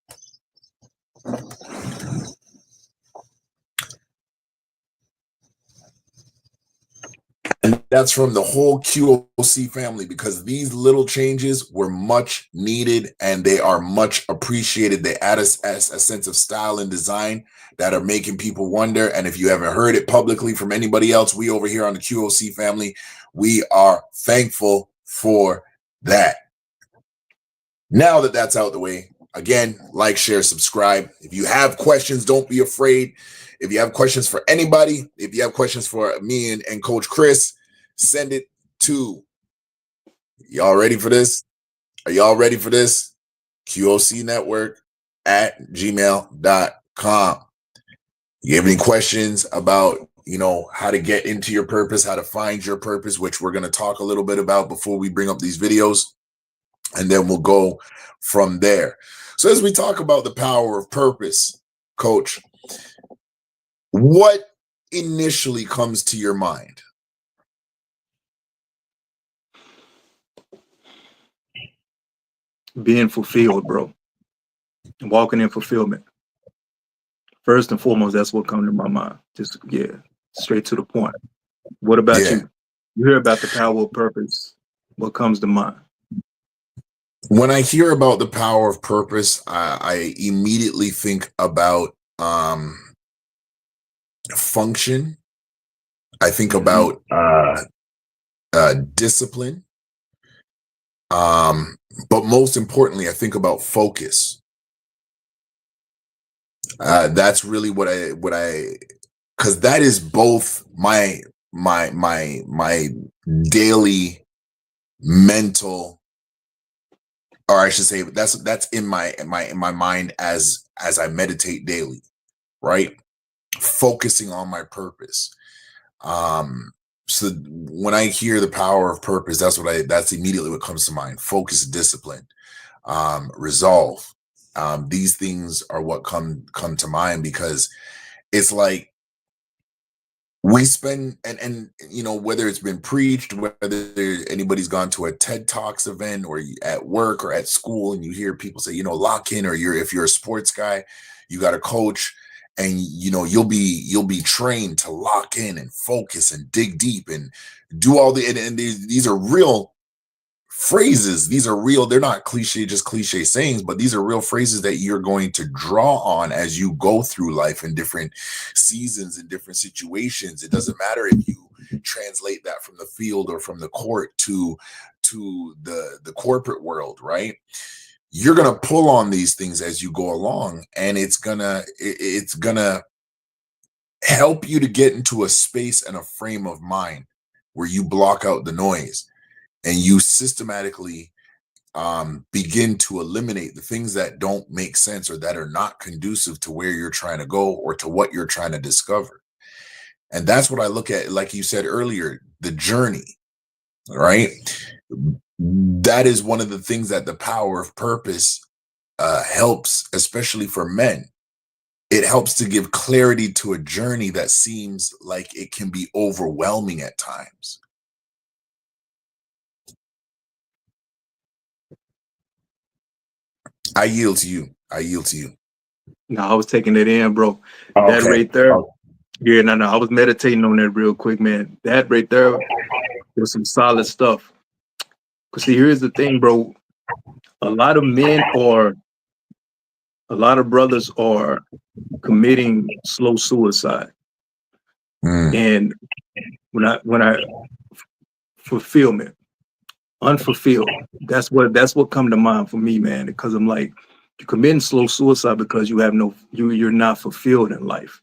And that's from the whole QOC family, because these little changes were much needed and they are much appreciated. They add a sense of style and design that are making people wonder. And if you haven't heard it publicly from anybody else, we over here on the QOC family, we are thankful for that. Now that that's out the way, again, like, share, subscribe. If you have questions, don't be afraid. If you have questions for anybody, if you have questions for me and Coach Chris, send it to, y'all ready for this? Are y'all ready for this? QOCnetwork@gmail.com. You have any questions about, how to get into your purpose, how to find your purpose, which we're going to talk a little bit about before we bring up these videos, and then we'll go from there. So as we talk about the power of purpose, Coach, what initially comes to your mind? Being fulfilled, bro. Walking in fulfillment. First and foremost, that's what comes to my mind. Just straight to the point. What about Yeah. you? You hear about the power of purpose. What comes to mind? When I hear about the power of purpose, I immediately think about function. I think about discipline. But most importantly, I think about focus. That's really what I, because that is both my daily mental, or I should say that's in my mind as I meditate daily, right? Focusing on my purpose. So when I hear the power of purpose, that's immediately what comes to mind. Focus, discipline, resolve. These things are what come to mind, because it's like we spend, and you know, whether it's been preached, whether anybody's gone to a TED Talks event or at work or at school, and you hear people say, you know, lock in, or if you're a sports guy, you got a coach, and you know, you'll be trained to lock in and focus and dig deep and do all the, and these are real phrases. These are real. They're not just cliche sayings, but these are real phrases that you're going to draw on as you go through life in different seasons and different situations. It doesn't matter if you translate that from the field or from the court to the corporate world, right? You're going to pull on these things as you go along, and it's gonna help you to get into a space and a frame of mind where you block out the noise and you systematically begin to eliminate the things that don't make sense or that are not conducive to where you're trying to go or to what you're trying to discover. And that's what I look at, like you said earlier, the journey, right? That is one of the things that the power of purpose helps, especially for men. It helps to give clarity to a journey that seems like it can be overwhelming at times. I yield to you. No, I was taking it in, bro. Okay. That right there. Yeah, no. I was meditating on that real quick, man. That right there was some solid stuff. Because see, here's the thing, bro. A lot of brothers are committing slow suicide. And when I fulfillment, unfulfilled, that's what come to mind for me, man. Because I'm like, you're committing slow suicide because you're not fulfilled in life.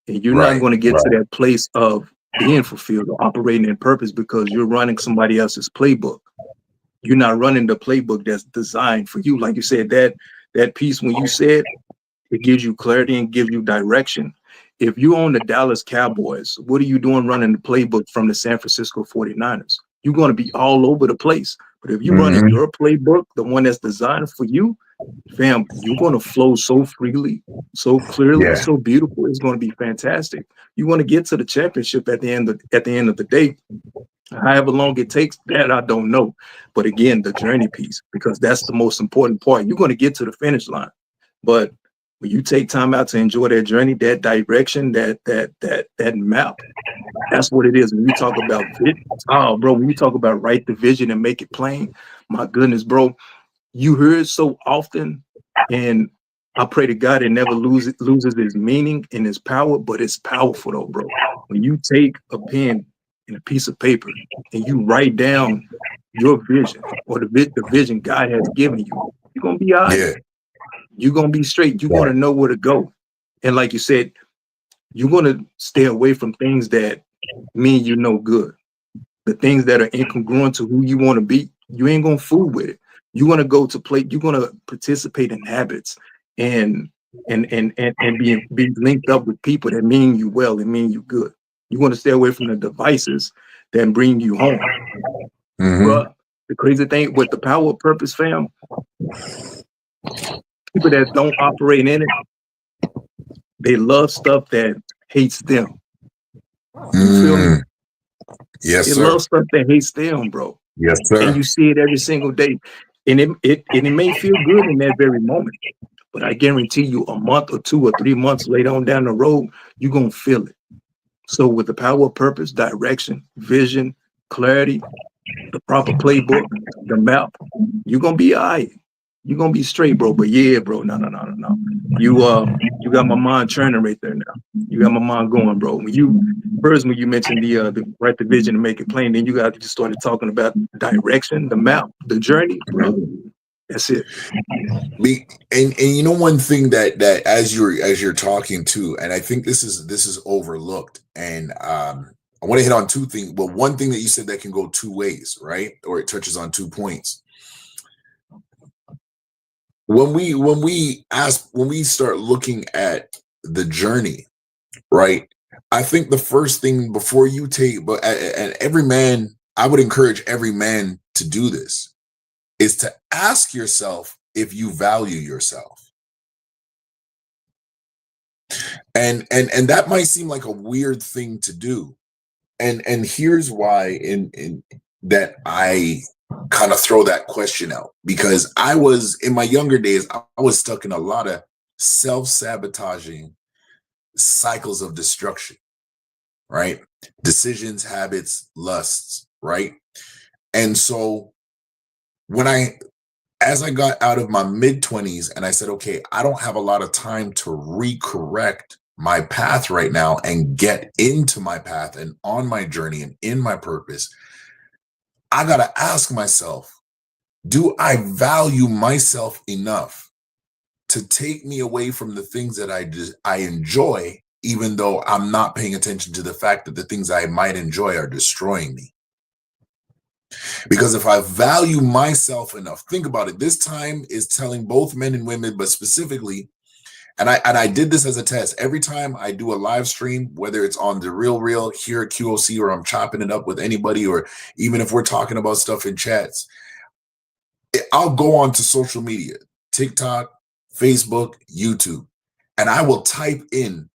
And you're not going to get to that place of being fulfilled or operating in purpose because you're running somebody else's playbook. You're not running the playbook that's designed for you. Like you said, that piece when you said it gives you clarity and gives you direction. If you own the Dallas Cowboys, what are you doing running the playbook from the San Francisco 49ers? You're going to be all over the place. But if you're running your playbook, the one that's designed for you, fam, you're going to flow so freely, so clearly, so beautiful. It's going to be fantastic. You want to get to the championship at the end of the day. However long it takes, that I don't know. But again, the journey piece, because that's the most important part. You're going to get to the finish line. But when you take time out to enjoy that journey, that direction, that map, that's what it is. When you talk about when you talk about write the vision and make it plain, my goodness, bro, you hear it so often, and I pray to God it never loses its meaning and its power, but it's powerful though, bro. When you take a pen and a piece of paper and you write down your vision or the vision God has given you, you're gonna be all right. You're gonna be straight. You're gonna know where to go. And like you said, you're gonna stay away from things that mean you no good. The things that are incongruent to who you want to be, you ain't gonna fool with it. You're gonna go to play, you're gonna participate in habits and be linked up with people that mean you well and mean you good. You want to stay away from the devices that bring you home. But the crazy thing with the power of purpose, fam, people that don't operate in it, they love stuff that hates them. You feel me? Yes, they sir. love stuff that hates them, bro. Yes, sir. And you see it every single day. And it may feel good in that very moment. But I guarantee you a month or 2 or 3 months later on down the road, you're going to feel it. So with the power of purpose, direction, vision, clarity, the proper playbook, the map, you're going to be all right. You're going to be straight, bro. But yeah, bro, no. You got my mind churning right there now. You got my mind going, bro. When you mentioned the write the vision and make it plain, then you just started talking about direction, the map, the journey, bro. That's it. And you know, one thing that as you're talking to, and I think this is overlooked, and I want to hit on two things. Well, one thing that you said that can go two ways, right? Or it touches on 2 points. When we start looking at the journey, right? I think the first thing before you take, and every man, I would encourage every man to do this, is to ask yourself if you value yourself. And that might seem like a weird thing to do. And here's why in that I kind of throw that question out, because I was, in my younger days, I was stuck in a lot of self-sabotaging cycles of destruction, right? Decisions, habits, lusts, right? And so as I got out of my mid-20s and I said, okay, I don't have a lot of time to recorrect my path right now and get into my path and on my journey and in my purpose, I got to ask myself, do I value myself enough to take me away from the things that I enjoy, even though I'm not paying attention to the fact that the things I might enjoy are destroying me? Because if I value myself enough, think about it. This time is telling both men and women, but specifically, and I did this as a test. Every time I do a live stream, whether it's on the Real here at QOC, or I'm chopping it up with anybody, or even if we're talking about stuff in chats, I'll go on to social media, TikTok, Facebook, YouTube, and I will type in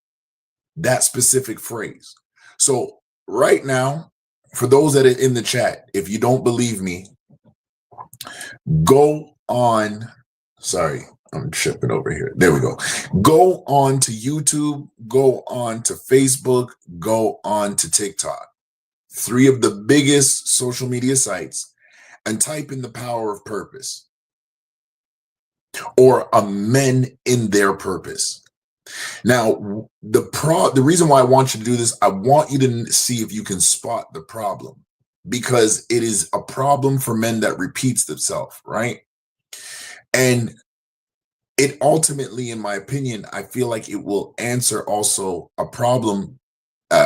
that specific phrase. So right now, for those that are in the chat, if you don't believe me, go on. Sorry, I'm tripping over here. There we go. Go on to YouTube, go on to Facebook, go on to TikTok. 3 of the biggest social media sites, and type in the power of purpose or a men in their purpose. Now, the reason why I want you to do this, I want you to see if you can spot the problem, because it is a problem for men that repeats itself, right? And it ultimately, in my opinion, I feel like it will answer also a problem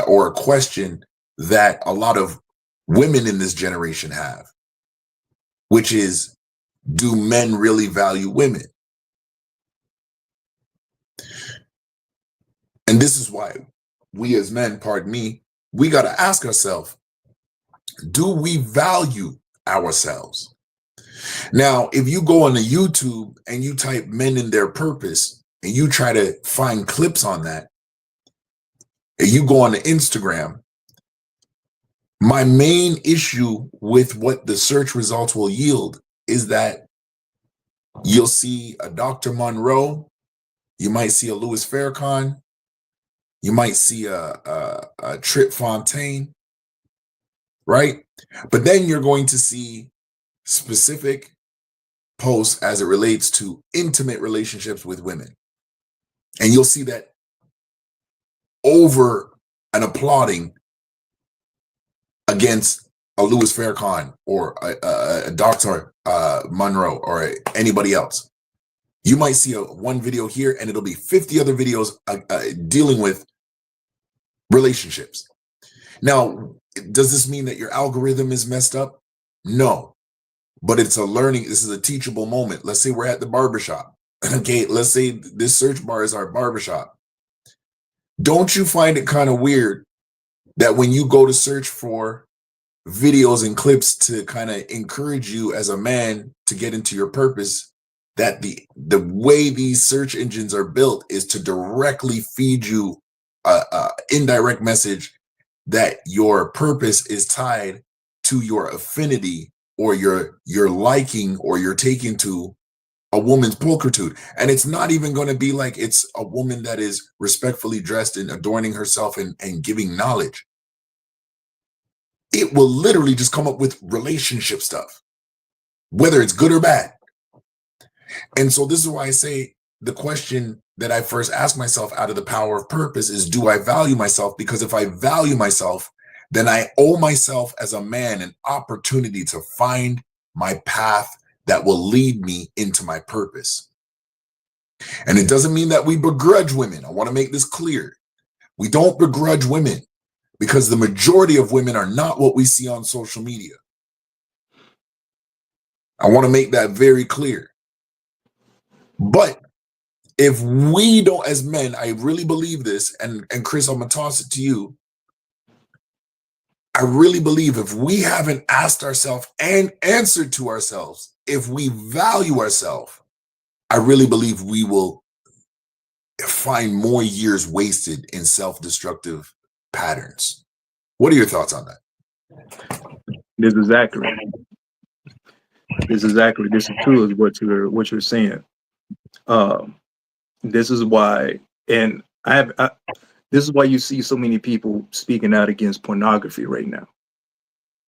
or a question that a lot of women in this generation have, which is, do men really value women? And this is why we as men, pardon me, we got to ask ourselves, do we value ourselves? Now, if you go on to YouTube and you type men in their purpose and you try to find clips on that, and you go on to Instagram, my main issue with what the search results will yield is that you'll see a Dr. Monroe, you might see a Louis Farrakhan, you might see a Trip Fontaine, right? But then you're going to see specific posts as it relates to intimate relationships with women. And you'll see that over an applauding against a Louis Farrakhan or a Dr. Monroe or anybody else. You might see one video here and it'll be 50 other videos dealing with relationships. Now, does this mean that your algorithm is messed up? No, but it's a learning. This is a teachable moment. Let's say we're at the barbershop. Okay, let's say this search bar is our barbershop. Don't you find it kind of weird that when you go to search for videos and clips to kind of encourage you as a man to get into your purpose, that the way these search engines are built is to directly feed you a indirect message that your purpose is tied to your affinity or your liking or your taking to a woman's pulchritude. And it's not even going to be like it's a woman that is respectfully dressed and adorning herself and giving knowledge. It will literally just come up with relationship stuff, whether it's good or bad. And so this is why I say the question that I first ask myself out of the power of purpose is, do I value myself? Because if I value myself, then I owe myself as a man an opportunity to find my path that will lead me into my purpose. And it doesn't mean that we begrudge women. I want to make this clear. We don't begrudge women, because the majority of women are not what we see on social media. I want to make that very clear. But if we don't, as men, I really believe this, and Chris, I'm going to toss it to you. I really believe if we haven't asked ourselves and answered to ourselves, if we value ourselves, I really believe we will find more years wasted in self-destructive patterns. What are your thoughts on that? This is accurate. This is accurate. This is true, is what you're saying. This is why, and this is why you see so many people speaking out against pornography right now.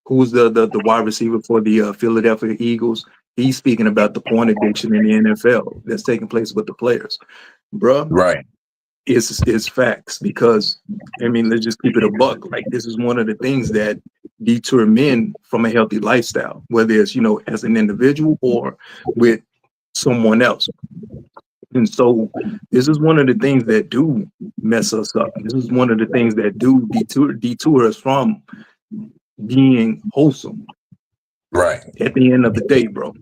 Who's the wide receiver for the Philadelphia Eagles? He's speaking about the porn addiction in the NFL that's taking place with the players, bruh. Right. It's facts, because I mean, let's just keep it a buck. Like, this is one of the things that deter men from a healthy lifestyle, whether it's, you know, as an individual or with someone else. And so this is one of the things that do mess us up. This is one of the things that do detour us from being wholesome. Right. At the end of the day, bro.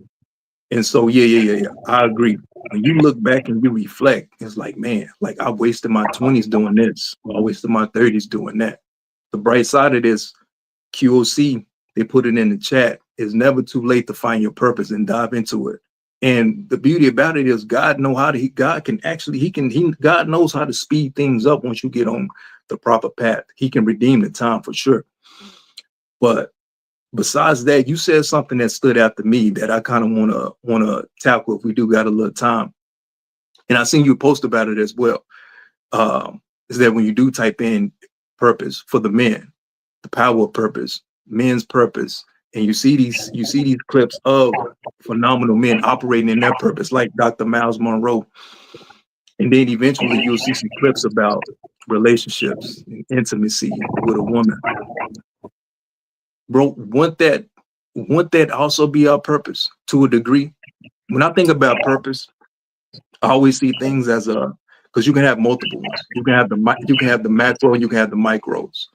And so, yeah. I agree. When you look back and you reflect, it's like, man, like, I wasted my 20s doing this. I wasted my 30s doing that. The bright side of this, QOC, they put it in the chat, it's never too late to find your purpose and dive into it. And the beauty about it is God knows how to, God knows how to speed things up once you get on the proper path. He can redeem the time for sure. But besides that, you said something that stood out to me that I kind of wanna tackle if we do got a little time. And I seen you post about it as well. Is that when you do type in purpose for the men, the power of purpose, men's purpose, and you see these clips of phenomenal men operating in their purpose, like Dr. Miles Monroe. And then eventually you'll see some clips about relationships and intimacy with a woman. Bro, wouldn't that also be our purpose to a degree? When I think about purpose, I always see things as because you can have multiple ones. You can have the macro and you can have the micros.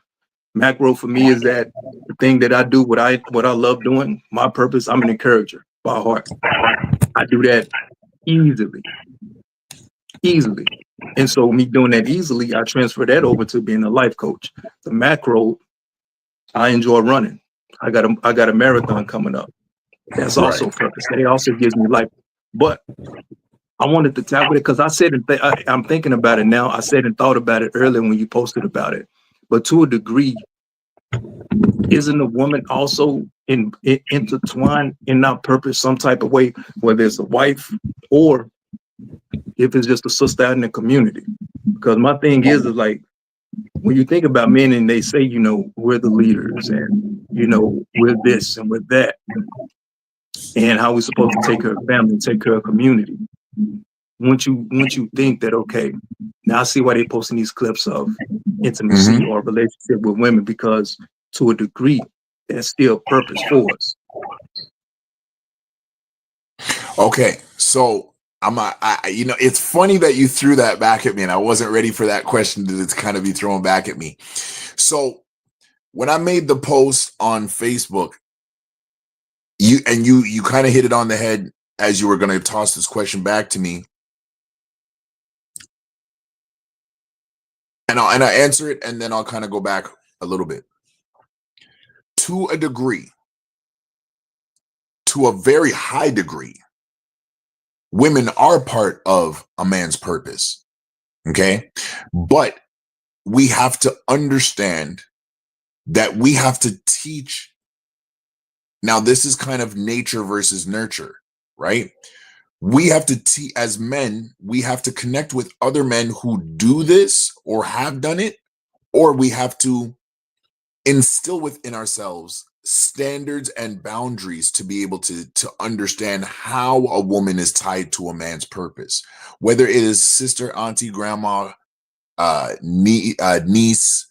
Macro for me is that the thing that I do, what I love doing, my purpose. I'm an encourager by heart. I do that easily. And so me doing that easily, I transfer that over to being a life coach. The macro, I enjoy running. I got a marathon coming up. That's also purpose. That also gives me life. But I wanted to tackle it because I said, I'm thinking about it now. I said and thought about it earlier when you posted about it. But to a degree, isn't a woman also intertwined in our purpose some type of way, whether it's a wife or if it's just a sister out in the community? Because my thing is like, when you think about men and they say, you know, we're the leaders and, you know, we're this and we're that, and how we're supposed to take care of family, take care of community. Once you think that, okay, now I see why they're posting these clips of intimacy or relationship with women, because to a degree, that's still purpose for us. Okay, so you know, it's funny that you threw that back at me, and I wasn't ready for that question to kind of be thrown back at me. So when I made the post on Facebook, you kind of hit it on the head as you were going to toss this question back to me. And I answer it, and then I'll kind of go back a little bit. To a degree, to a very high degree, women are part of a man's purpose. Okay? But we have to understand that we have to teach. Now, this is kind of nature versus nurture, right? we have to as men, we have to connect with other men who do this or have done it, or we have to instill within ourselves standards and boundaries to be able to understand how a woman is tied to a man's purpose, whether it is sister, auntie, grandma, niece,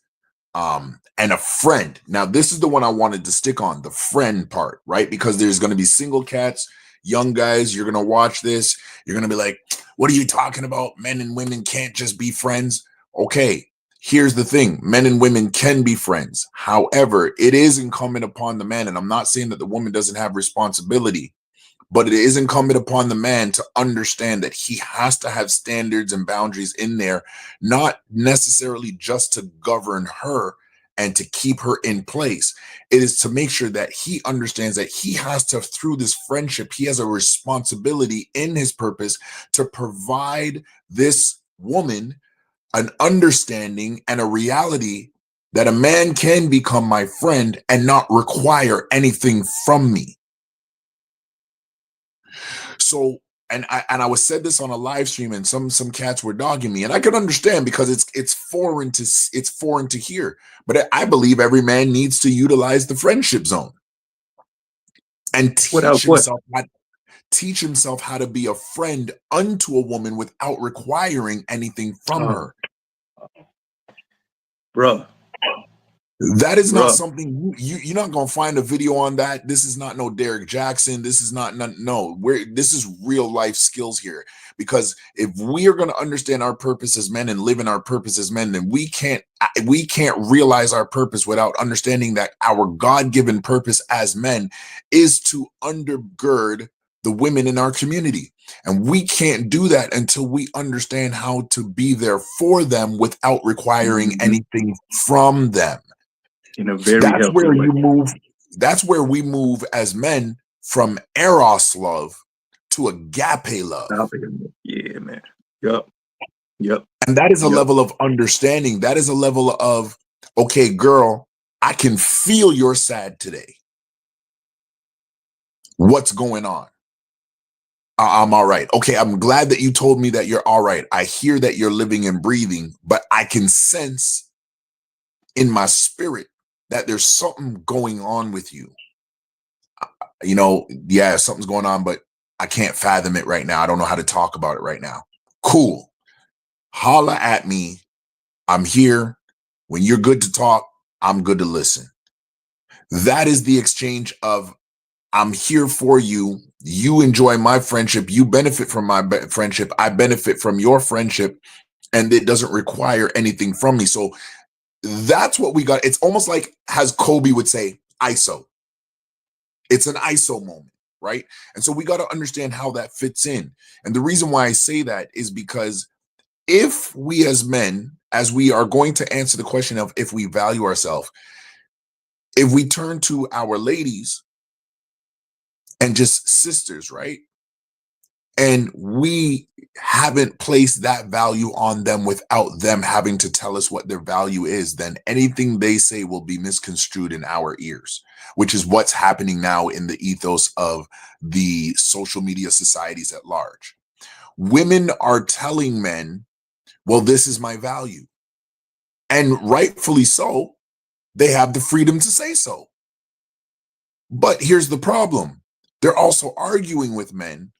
and a friend. Now, this is the one I wanted to stick on, the friend part, right? Because there's going to be single cats, young guys, you're going to watch this. You're going to be like, what are you talking about? Men and women can't just be friends. Okay, here's the thing. Men and women can be friends. However, it is incumbent upon the man, and I'm not saying that the woman doesn't have responsibility, but it is incumbent upon the man to understand that he has to have standards and boundaries in there, not necessarily just to govern her and to keep her in place. It is to make sure that he understands that he has to, through this friendship, he has a responsibility in his purpose to provide this woman an understanding and a reality that a man can become my friend and not require anything from me. So, and I was said this on a live stream, and some cats were dogging me, and I can understand because it's foreign to hear. But I believe every man needs to utilize the friendship zone and teach himself how to be a friend unto a woman without requiring anything from her. Bro. That is not something you're not gonna find a video on that. This is not no Derek Jackson. This is not this is real life skills here. Because if we are going to understand our purpose as men and live in our purpose as men, then we can't realize our purpose without understanding that our God-given purpose as men is to undergird the women in our community. And we can't do that until we understand how to be there for them without requiring anything from them. In a very that's where way. you move. That's where we move as men from eros love to agape love. Yeah, man. Yep. And that is a level of understanding. That is a level of, okay, girl, I can feel you're sad today. What's going on? I'm all right. Okay, I'm glad that you told me that you're all right. I hear that you're living and breathing, but I can sense in my spirit that there's something going on with you. Yeah, something's going on, but I can't fathom it right now. I don't know how to talk about it right now. Cool. Holla at me. I'm here. When you're good to talk, I'm good to listen. That is the exchange of I'm here for you. You enjoy my friendship. You benefit from my friendship. I benefit from your friendship. And it doesn't require anything from me. So that's what we got. It's almost like, as Kobe would say, ISO. It's an ISO moment, right? And so we got to understand how that fits in. And the reason why I say that is because if we as men, as we are going to answer the question of if we value ourselves, if we turn to our ladies and just sisters, right? And we haven't placed that value on them without them having to tell us what their value is, then anything they say will be misconstrued in our ears, which is what's happening now in the ethos of the social media societies at large. Women are telling men, well, this is my value. And rightfully so, they have the freedom to say so. But here's the problem. They're also arguing with men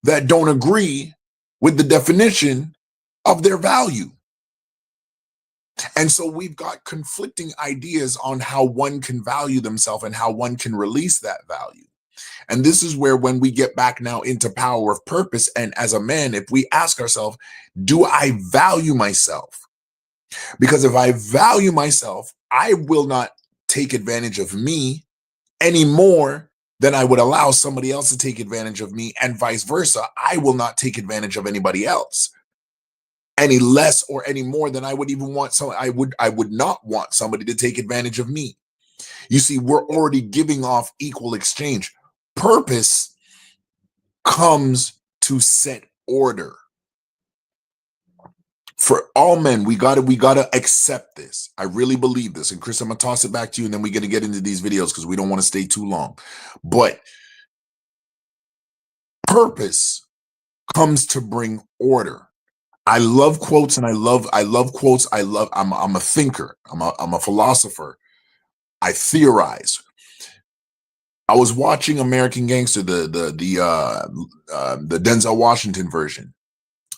that don't agree with the definition of their value. And so we've got conflicting ideas on how one can value themselves and how one can release that value. And this is where, when we get back now into power of purpose, and as a man, if we ask ourselves, do I value myself? Because if I value myself, I will not take advantage of me any more than I would allow somebody else to take advantage of me, and vice versa. I will not take advantage of anybody else any less or any more than I would even want I would not want somebody to take advantage of me. You see, we're already giving off equal exchange. Purpose comes to set order. For all men, we gotta accept this. I really believe this. And Chris, I'm gonna toss it back to you, and then we're gonna get into these videos because we don't want to stay too long. But purpose comes to bring order. I love quotes and I love quotes. I'm a thinker. I'm a philosopher. I theorize. I was watching American Gangster, the Denzel Washington version.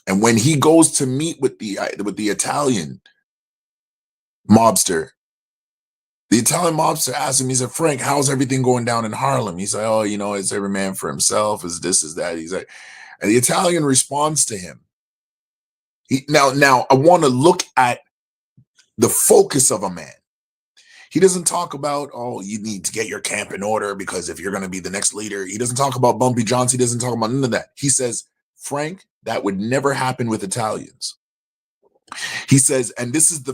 And when he goes to meet with the Italian mobster, the Italian mobster asks him, he said, Frank, how's everything going down in Harlem? He's like, oh, it's every man for himself, is this, is that. He's like, and the Italian responds to him. Now I want to look at the focus of a man. He doesn't talk about, oh, you need to get your camp in order because if you're going to be the next leader. He doesn't talk about Bumpy Johnson. He doesn't talk about none of that. He says, Frank, that would never happen with Italians. He says, and this is the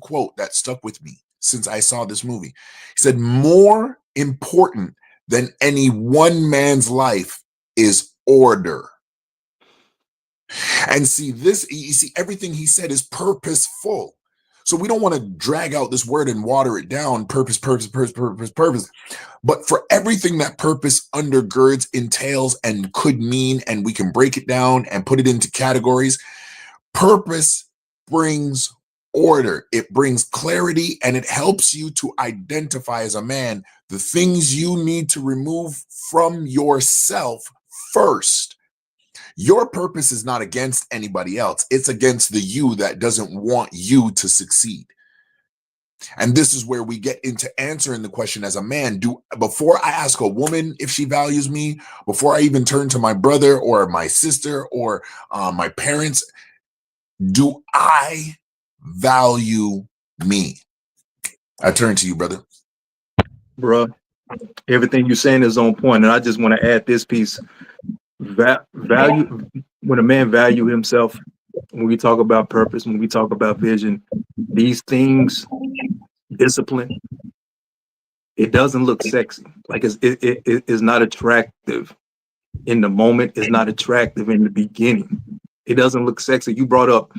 quote that stuck with me since I saw this movie. He said, more important than any one man's life is order. And see, everything he said is purposeful. So we don't want to drag out this word and water it down, purpose. But for everything that purpose undergirds, entails, and could mean, and we can break it down and put it into categories, purpose brings order. It brings clarity, and it helps you to identify as a man the things you need to remove from yourself first. Your purpose is not against anybody else. It's against the you that doesn't want you to succeed. And this is where we get into answering the question as a man. Before I ask a woman if she values me, before I even turn to my brother or my sister or my parents, do I value me? I turn to you, brother. Bro, everything you're saying is on point. And I just want to add this piece. Value, when a man value himself, when we talk about purpose, when we talk about vision, these things, discipline, it doesn't look sexy. Like it's not attractive in the moment. It's not attractive in the beginning. It doesn't look sexy. You brought up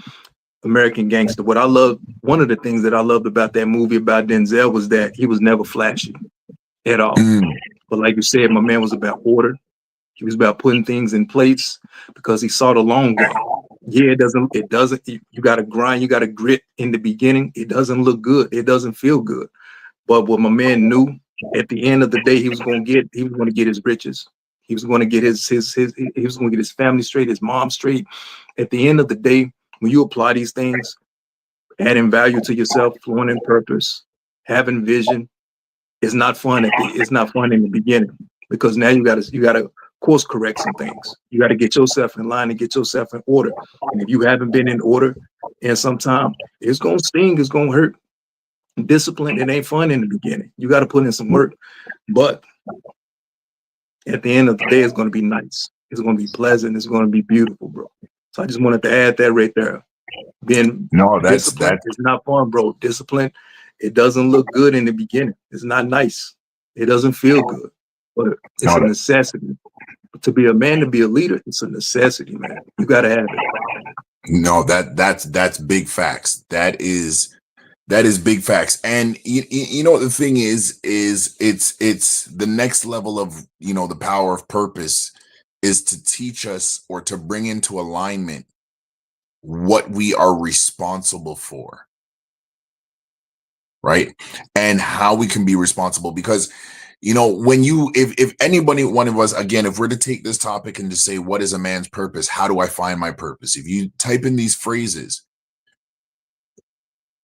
American Gangster. One of the things that I loved about that movie about Denzel was that he was never flashy at all. But like you said, my man was about order. He was about putting things in place because he saw the long game. Yeah, it doesn't, you got to grind, you got to grit in the beginning. It doesn't look good. It doesn't feel good. But what my man knew at the end of the day, he was going to get his riches. He was going to get he was going to get his family straight, his mom straight. At the end of the day, when you apply these things, adding value to yourself, flowing in purpose, having vision, it's not fun. It's not fun in the beginning because now you got to course correct some things. You got to get yourself in line and get yourself in order. And if you haven't been in order in some time, it's going to sting, it's going to hurt. Discipline, it ain't fun in the beginning. You got to put in some work. But at the end of the day, it's going to be nice. It's going to be pleasant. It's going to be beautiful, bro. So I just wanted to add that right there. Discipline is not fun, bro. Discipline, it doesn't look good in the beginning. It's not nice. It doesn't feel good. But it's a necessity. To be a man, to be a leader, it's a necessity, man. You gotta have it. No, that's big facts. That is big facts. And you know what the thing is it's the next level of the power of purpose is to teach us or to bring into alignment what we are responsible for, right? And how we can be responsible because when if anybody, one of us, again, if we're to take this topic and to say, what is a man's purpose? How do I find my purpose? If you type in these phrases,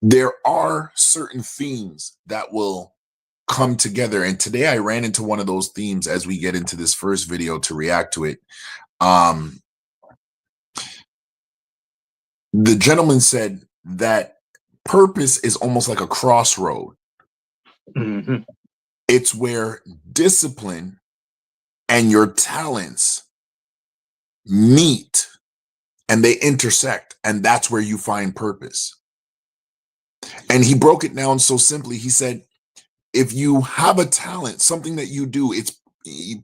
there are certain themes that will come together. And today I ran into one of those themes as we get into this first video to react to it. The gentleman said that purpose is almost like a crossroad. Mm-hmm. It's where discipline and your talents meet and they intersect, and that's where you find purpose. And he broke it down so simply. He said, if you have a talent, something that you do, it's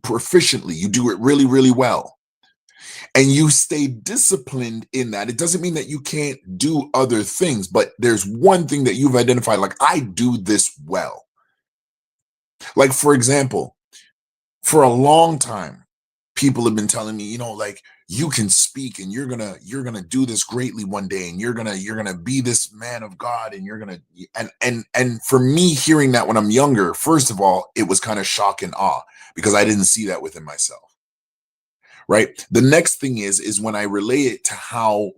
proficiently, you do it really, really well, and you stay disciplined in that, it doesn't mean that you can't do other things, but there's one thing that you've identified, like, I do this well. Like, for example, for a long time, people have been telling me, you know, like, you can speak and you're gonna do this greatly one day, and you're gonna be this man of God, and you're gonna, and for me, hearing that when I'm younger, first of all, it was kind of shock and awe because I didn't see that within myself. Right. The next thing is when I relay it to how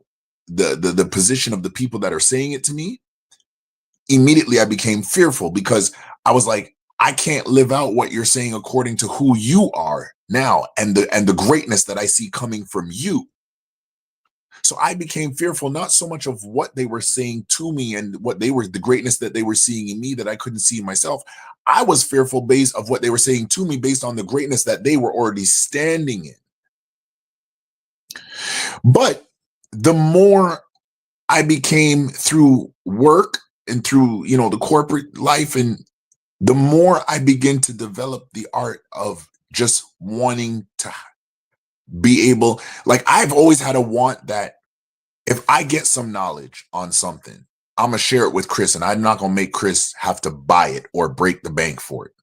the position of the people that are saying it to me, immediately I became fearful because I was like, I can't live out what you're saying according to who you are now and the greatness that I see coming from you. So I became fearful, not so much of what they were saying to me and the greatness that they were seeing in me that I couldn't see in myself. I was fearful based of what they were saying to me based on the greatness that they were already standing in. But the more I became through work and through, you know, the corporate life, and the more I begin to develop the art of just wanting to be able, like, I've always had a want that if I get some knowledge on something, I'm going to share it with Chris, and I'm not going to make Chris have to buy it or break the bank for it.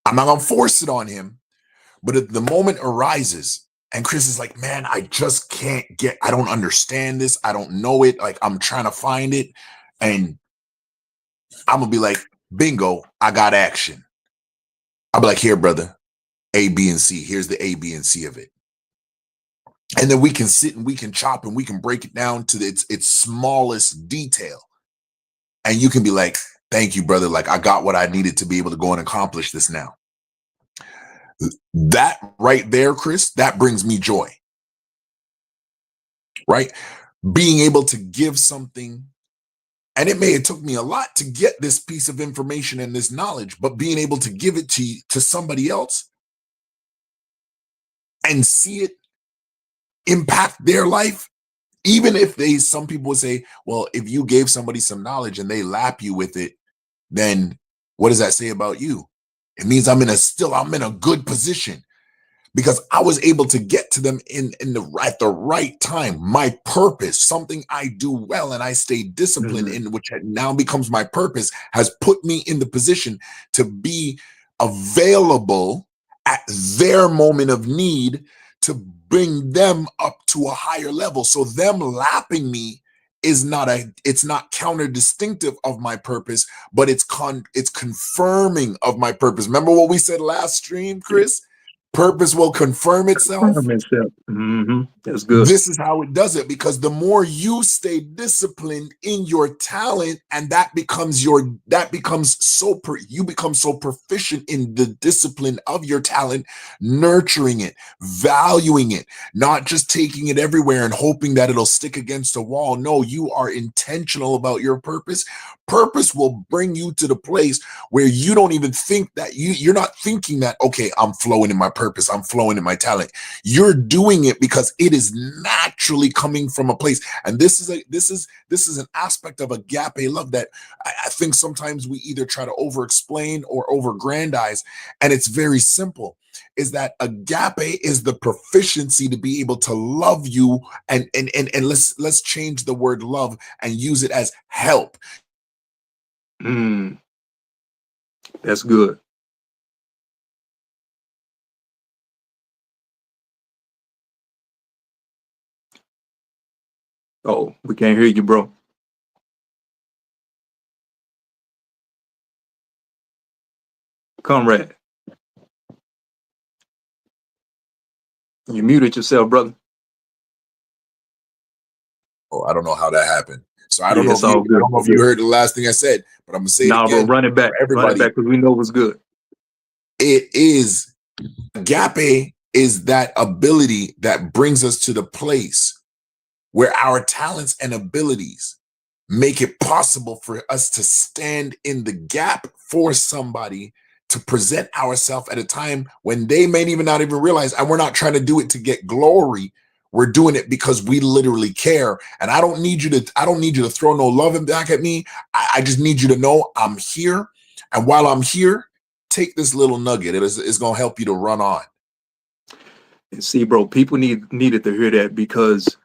I'm not going to force it on him, but if the moment arises and Chris is like, man, I just can't I don't understand this. I don't know it. Like, I'm trying to find it. And I'm going to be like, bingo, I got action. I'll be like, here, brother, A, B, and C. Here's the A, B, and C of it. And then we can sit and we can chop and we can break it down to its smallest detail. And you can be like, thank you, brother. Like, I got what I needed to be able to go and accomplish this now. That right there, Chris, that brings me joy. Right? Being able to give something, and it took me a lot to get this piece of information and this knowledge, but being able to give it to somebody else and see it impact their life, even if some people would say, well, if you gave somebody some knowledge and they lap you with it, then what does that say about you? It means I'm in a good position because I was able to get to them at the right time. My purpose, something I do well and I stay disciplined in, which now becomes my purpose, has put me in the position to be available at their moment of need to bring them up to a higher level. So them lapping me it's not counter distinctive of my purpose, but it's confirming of my purpose. Remember what we said last stream, Chris? Purpose will confirm itself. That's good. This is how it does it, because the more you stay disciplined in your talent, and you become so proficient in the discipline of your talent, nurturing it, valuing it, not just taking it everywhere and hoping that it'll stick against a wall. No, you are intentional about your purpose. Purpose will bring you to the place where you don't even think that you're not thinking that, okay, I'm flowing in my purpose, I'm flowing in my talent. You're doing it because it is naturally coming from a place. And this is an aspect of agape love that I think sometimes we either try to over-explain or over-grandize. And it's very simple, is that agape is the proficiency to be able to love you. And let's change the word love and use it as help. That's good. Oh, we can't hear you, bro. Conrad, you muted yourself, brother. Oh, I don't know how that happened. So I don't know if you heard the last thing I said, but I'm gonna say it again. Bro, run it back. Everybody, run it back, because we know it was good. It is agape is that ability that brings us to the place where our talents and abilities make it possible for us to stand in the gap for somebody, to present ourselves at a time when they may not even realize. And we're not trying to do it to get glory. We're doing it because we literally care. And I don't need you to throw no love back at me. I just need you to know I'm here. And while I'm here, take this little nugget. It's going to help you to run on. And see, bro, people needed to hear that, because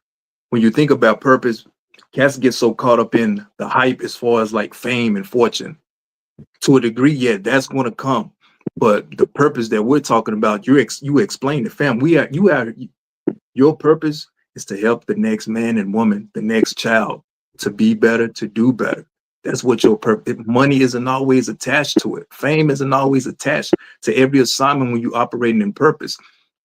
when you think about purpose, cats get so caught up in the hype as far as like fame and fortune. To a degree, yeah, that's going to come. But the purpose that we're talking about, you explain to fam. Your purpose is to help the next man and woman, the next child, to be better, to do better. That's what your purpose. Money isn't always attached to it. Fame isn't always attached to every assignment when you operating in purpose.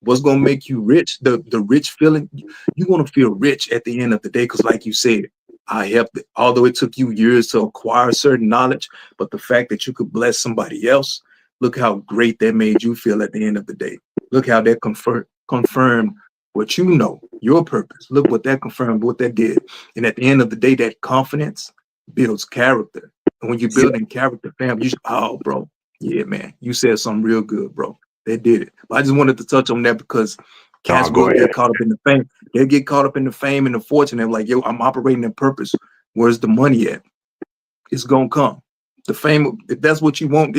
What's gonna make you rich? The rich feeling, you're gonna feel rich at the end of the day, because like you said, I helped it. Although it took you years to acquire certain knowledge, but the fact that you could bless somebody else, look how great that made you feel at the end of the day. Look how that confirmed what you know, your purpose. Look what that confirmed, what that did. And at the end of the day, that confidence builds character. And when you're building character, fam, oh, bro, yeah, man, you said something real good, bro. They did it. But I just wanted to touch on that because cats will get caught up in the fame. They get caught up in the fame and the fortune. They're like, yo, I'm operating in purpose. Where's the money at? It's gonna come. The fame, if that's what you want,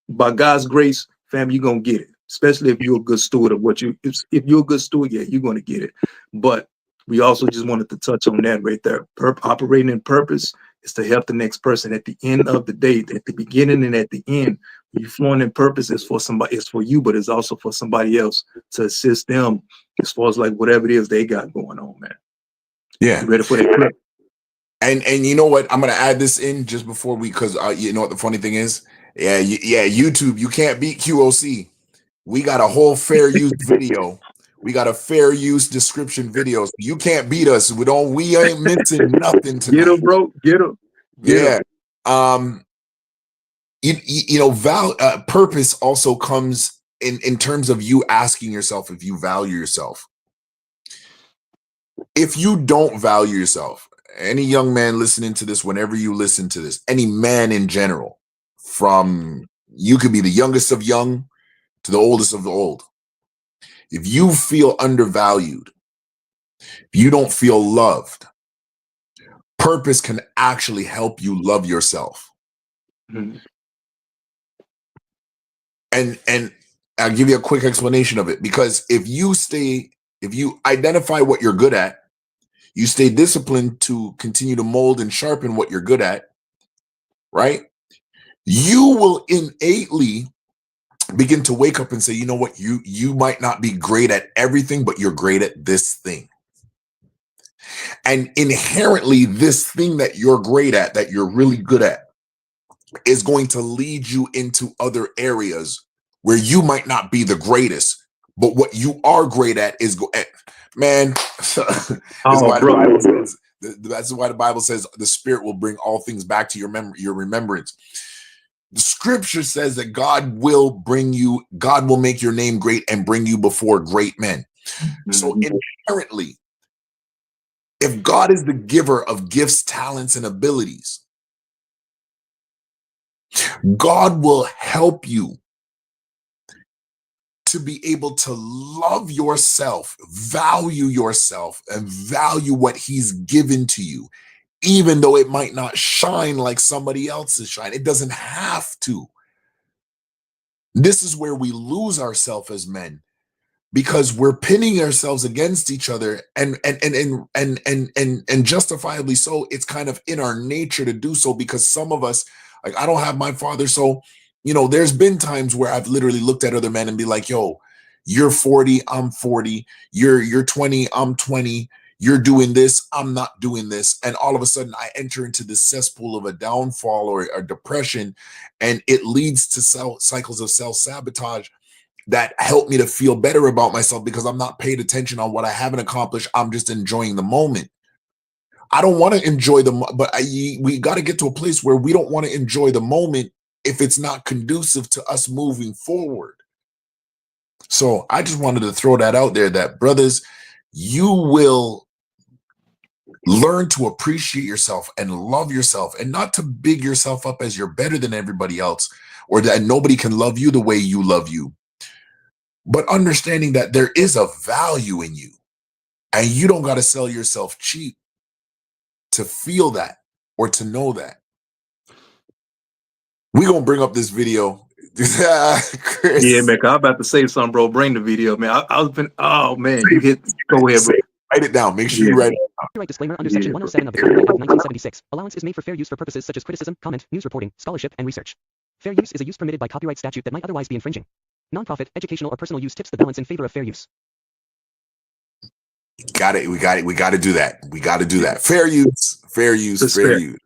by God's grace, fam, you're gonna get it. Especially if you're a good steward of what if you're a good steward, yeah, you're gonna get it. But we also just wanted to touch on that right there. Operating in purpose is to help the next person at the end of the day, at the beginning and at the end. You flowing in purpose is for somebody, it's for you, but it's also for somebody else to assist them as far as like whatever it is they got going on, man. Yeah. You ready for that clip? And you know what? I'm gonna add this in just before because you know what the funny thing is? Yeah, YouTube, you can't beat QOC. We got a whole fair use video. We got a fair use description video. So you can't beat us. We ain't missing nothing tonight. Get him, bro. Get him. Yeah. You know, purpose also comes in terms of you asking yourself if you value yourself. If you don't value yourself, any young man listening to this, whenever you listen to this, any man in general, from you could be the youngest of young to the oldest of the old. If you feel undervalued, if you don't feel loved, purpose can actually help you love yourself. Mm-hmm. And I'll give you a quick explanation of it, because if you identify what you're good at, you stay disciplined to continue to mold and sharpen what you're good at, right? You will innately begin to wake up and say, you know what, you might not be great at everything, but you're great at this thing. And inherently, this thing that you're great at, that you're really good at, is going to lead you into other areas where you might not be the greatest, but what you are great at is man. That's why the Bible says the Spirit will bring all things back to your remembrance. The scripture says that God will make your name great and bring you before great men. Mm-hmm. So inherently, if God is the giver of gifts, talents, and abilities, God will help you to be able to love yourself, and value what he's given to you, even though it might not shine like somebody else's shine. It doesn't have to. This is where we lose ourselves as men, because we're pinning ourselves against each other, and justifiably so. It's kind of in our nature to do so, because some of us, like, I don't have my father, so you know, there's been times where I've literally looked at other men and be like, yo, you're 40, I'm 40, you're 20, I'm 20, you're doing this, I'm not doing this. And all of a sudden I enter into this cesspool of a downfall or a depression, and it leads to cycles of self-sabotage that help me to feel better about myself, because I'm not paid attention on what I haven't accomplished. I'm just enjoying the moment. I don't want to enjoy but we got to get to a place where we don't want to enjoy the moment if it's not conducive to us moving forward. So I just wanted to throw that out there, that brothers, you will learn to appreciate yourself and love yourself, and not to big yourself up as you're better than everybody else, or that nobody can love you the way you love you, but understanding that there is a value in you, and you don't got to sell yourself cheap to feel that or to know that. We're going to bring up this video. Chris. Yeah, man, I'm about to say something, bro. Bring the video, man. Oh, man, you hit. Go ahead, bro. Write it down. Make sure you write it down. Copyright disclaimer under Section 107 of the Copyright Act of 1976. Allowance is made for fair use for purposes such as criticism, comment, news reporting, scholarship, and research. Fair use is a use permitted by copyright statute that might otherwise be infringing. Nonprofit, educational, or personal use tips the balance in favor of fair use. Got it. We got to do that. We got to do that. Fair use. Fair use. It's Fair fair. use.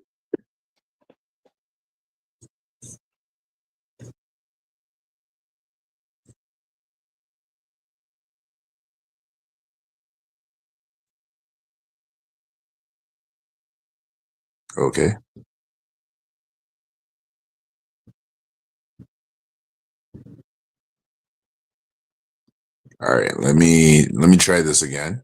Okay. All right. Let me try this again.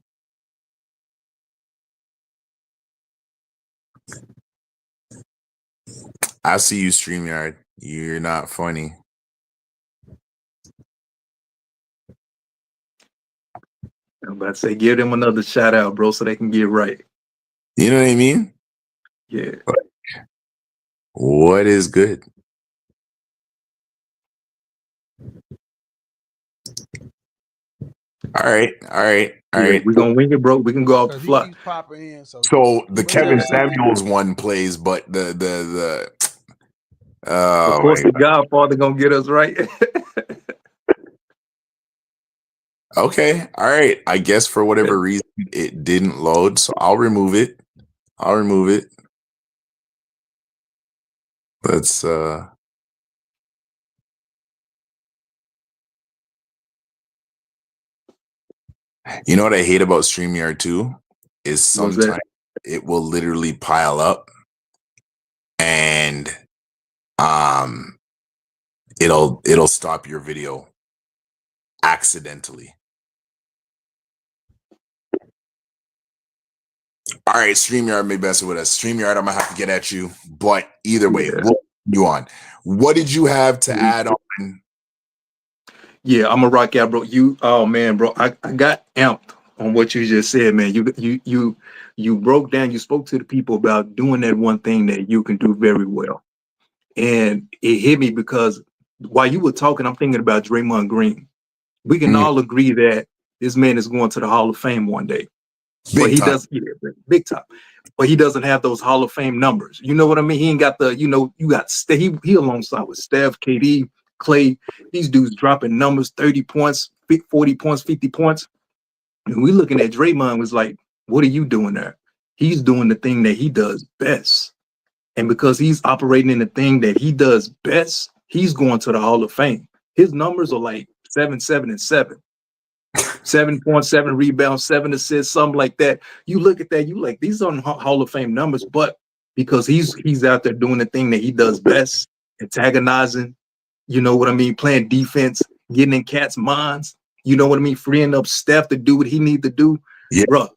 I see you, StreamYard. You're not funny. I'm about to say, give them another shout out, bro, so they can get right. You know what I mean? Yeah. What is good? All right. We're gonna wing it, bro. We can go off the Because he fly. keeps popping in. So The Kevin Samuels one plays, but the Of oh course, my the Godfather gonna get us right. Okay. All right. I guess for whatever reason it didn't load, so I'll remove it. Let's you know what I hate about StreamYard too is What's that? sometimes it will literally pile up and it'll stop your video accidentally. All right, StreamYard may mess with us. StreamYard, I'm gonna have to get at you, but either way, Yeah. we'll you on. What did you have to add on? Yeah, I'm a rock out, bro. Oh man, bro, I got amped on what you just said, man. You broke down. You spoke to the people about doing that one thing that you can do very well, and it hit me because while you were talking, I'm thinking about Draymond Green. We can all agree that this man is going to the Hall of Fame one day. But he does, yeah, big time. But he doesn't have those Hall of Fame numbers. You know what I mean? He ain't got the, you got he alongside with Steph, KD, Clay. These dudes dropping numbers, 30 points, 40 points, 50 points. And we looking at Draymond was like, what are you doing there? He's doing the thing that he does best. And because he's operating in the thing that he does best, he's going to the Hall of Fame. His numbers are like 7, 7, and 7. 7.7 rebounds, 7 assists, something like that. You look at that, you like these aren't Hall of Fame numbers, but because he's out there doing the thing that he does best, antagonizing, you know what I mean, playing defense, getting in cats' minds, you know what I mean, freeing up Steph to do what he need to do, bro.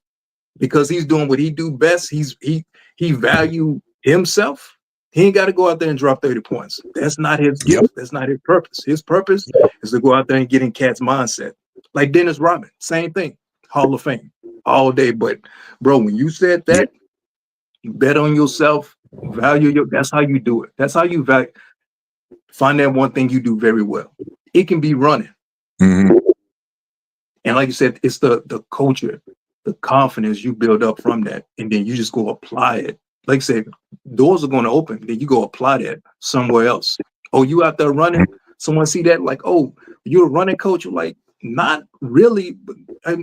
Because he's doing what he do best. He value himself. He ain't got to go out there and drop 30 points. That's not his gift. That's not his purpose. His purpose is to go out there and get in cats' mindset. Like Dennis Rodman, same thing, Hall of Fame all day. But bro, when you said that, you bet on yourself, that's how you do it. That's how you find that one thing you do very well. It can be running. And like you said, it's the culture, the confidence you build up from that. And then you just go apply it. Like I said, doors are going to open. Then you go apply that somewhere else. Oh, you out there running? Someone see that like, oh, you're a running coach. You're like, not really. But,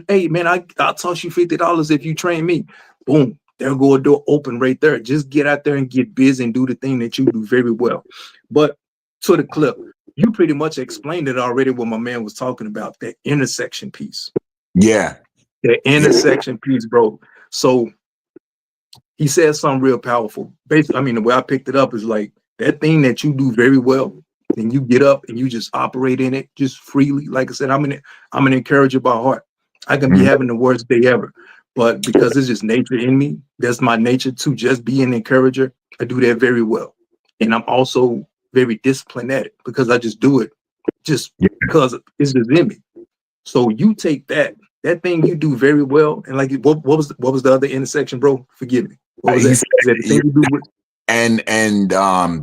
hey, man, I'll toss you $50 if you train me. Boom. There go a door open right there. Just get out there and get busy and do the thing that you do very well. But to the clip, you pretty much explained it already what my man was talking about, that intersection piece. Yeah. The intersection piece, bro. So he said something real powerful. Basically, I mean, the way I picked it up is like that thing that you do very well, and you get up and you just operate in it just freely. Like I said, I'm an encourager by heart. I can be having the worst day ever, but because it's just nature in me, that's my nature to just be an encourager. I do that very well. And I'm also very disciplined at it because I just do it just because it's just in me. So you take that thing you do very well, and like what was the other intersection, bro? Forgive me. What was that? Is that the thing you do with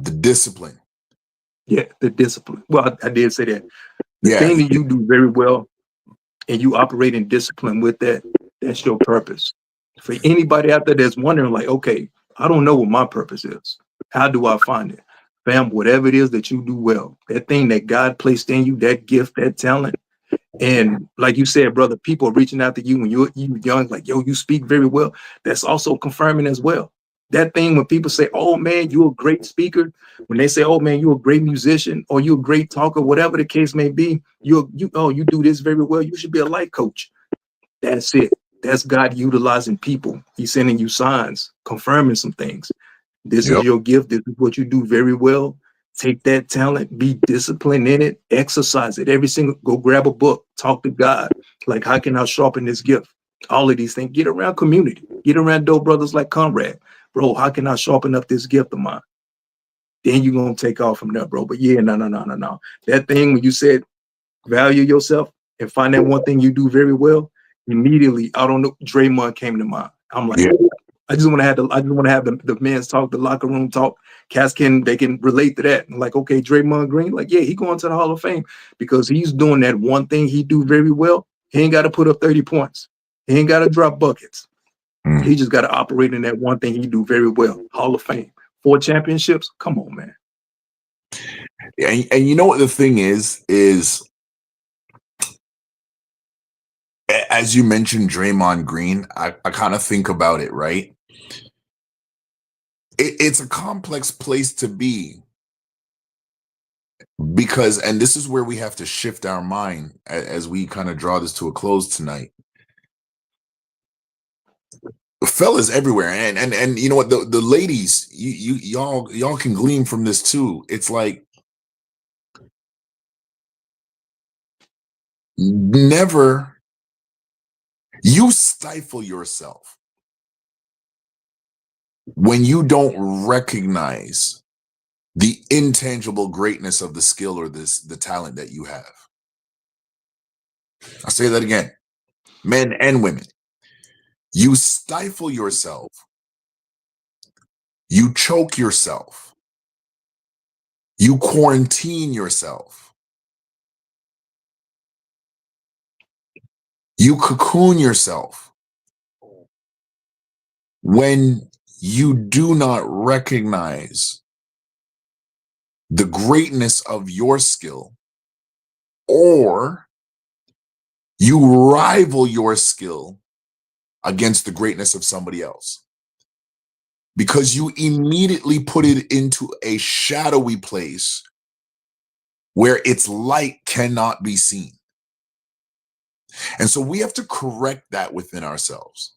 the discipline. Yeah, the discipline. Well, I did say that. The thing that you do very well, and you operate in discipline with that, that's your purpose. For anybody out there that's wondering, like, okay, I don't know what my purpose is. How do I find it? fam, whatever it is that you do well, that thing that God placed in you, that gift, that talent. And like you said, brother, people are reaching out to you when you're young, like, yo, you speak very well. That's also confirming as well. That thing when people say, oh man, you're a great speaker, when they say, oh man, you're a great musician or you're a great talker, whatever the case may be, you do this very well. You should be a life coach. That's it. That's God utilizing people. He's sending you signs, confirming some things. This is your gift. This is what you do very well. Take that talent, be disciplined in it, exercise it. Go grab a book, talk to God. Like, how can I sharpen this gift? All of these things. Get around community. Get around dope brothers like Conrad. Bro, how can I sharpen up this gift of mine? Then you're going to take off from there, bro. But yeah, no. That thing when you said value yourself and find that one thing you do very well, immediately, I don't know, Draymond came to mind. I'm like, I just want to have the men's talk, the locker room talk. Cats they can relate to that. Like, okay, Draymond Green, like, yeah, he going to the Hall of Fame because he's doing that one thing he do very well. He ain't got to put up 30 points. He ain't got to drop buckets. He just got to operate in that one thing he do very well. Hall of Fame, 4 championships. Come on, man. And you know what the thing is as you mentioned Draymond Green, I kind of think about it, right? It's a complex place to be because, and this is where we have to shift our mind as we kind of draw this to a close tonight. Fellas everywhere, and you know what, the ladies, y'all can glean from this too. It's like never you stifle yourself when you don't recognize the intangible greatness of the skill or the talent that you have. I'll say that again, men and women. You stifle yourself. You choke yourself. You quarantine yourself. You cocoon yourself when you do not recognize the greatness of your skill, or you rival your skill against the greatness of somebody else, because you immediately put it into a shadowy place where its light cannot be seen. And so we have to correct that within ourselves,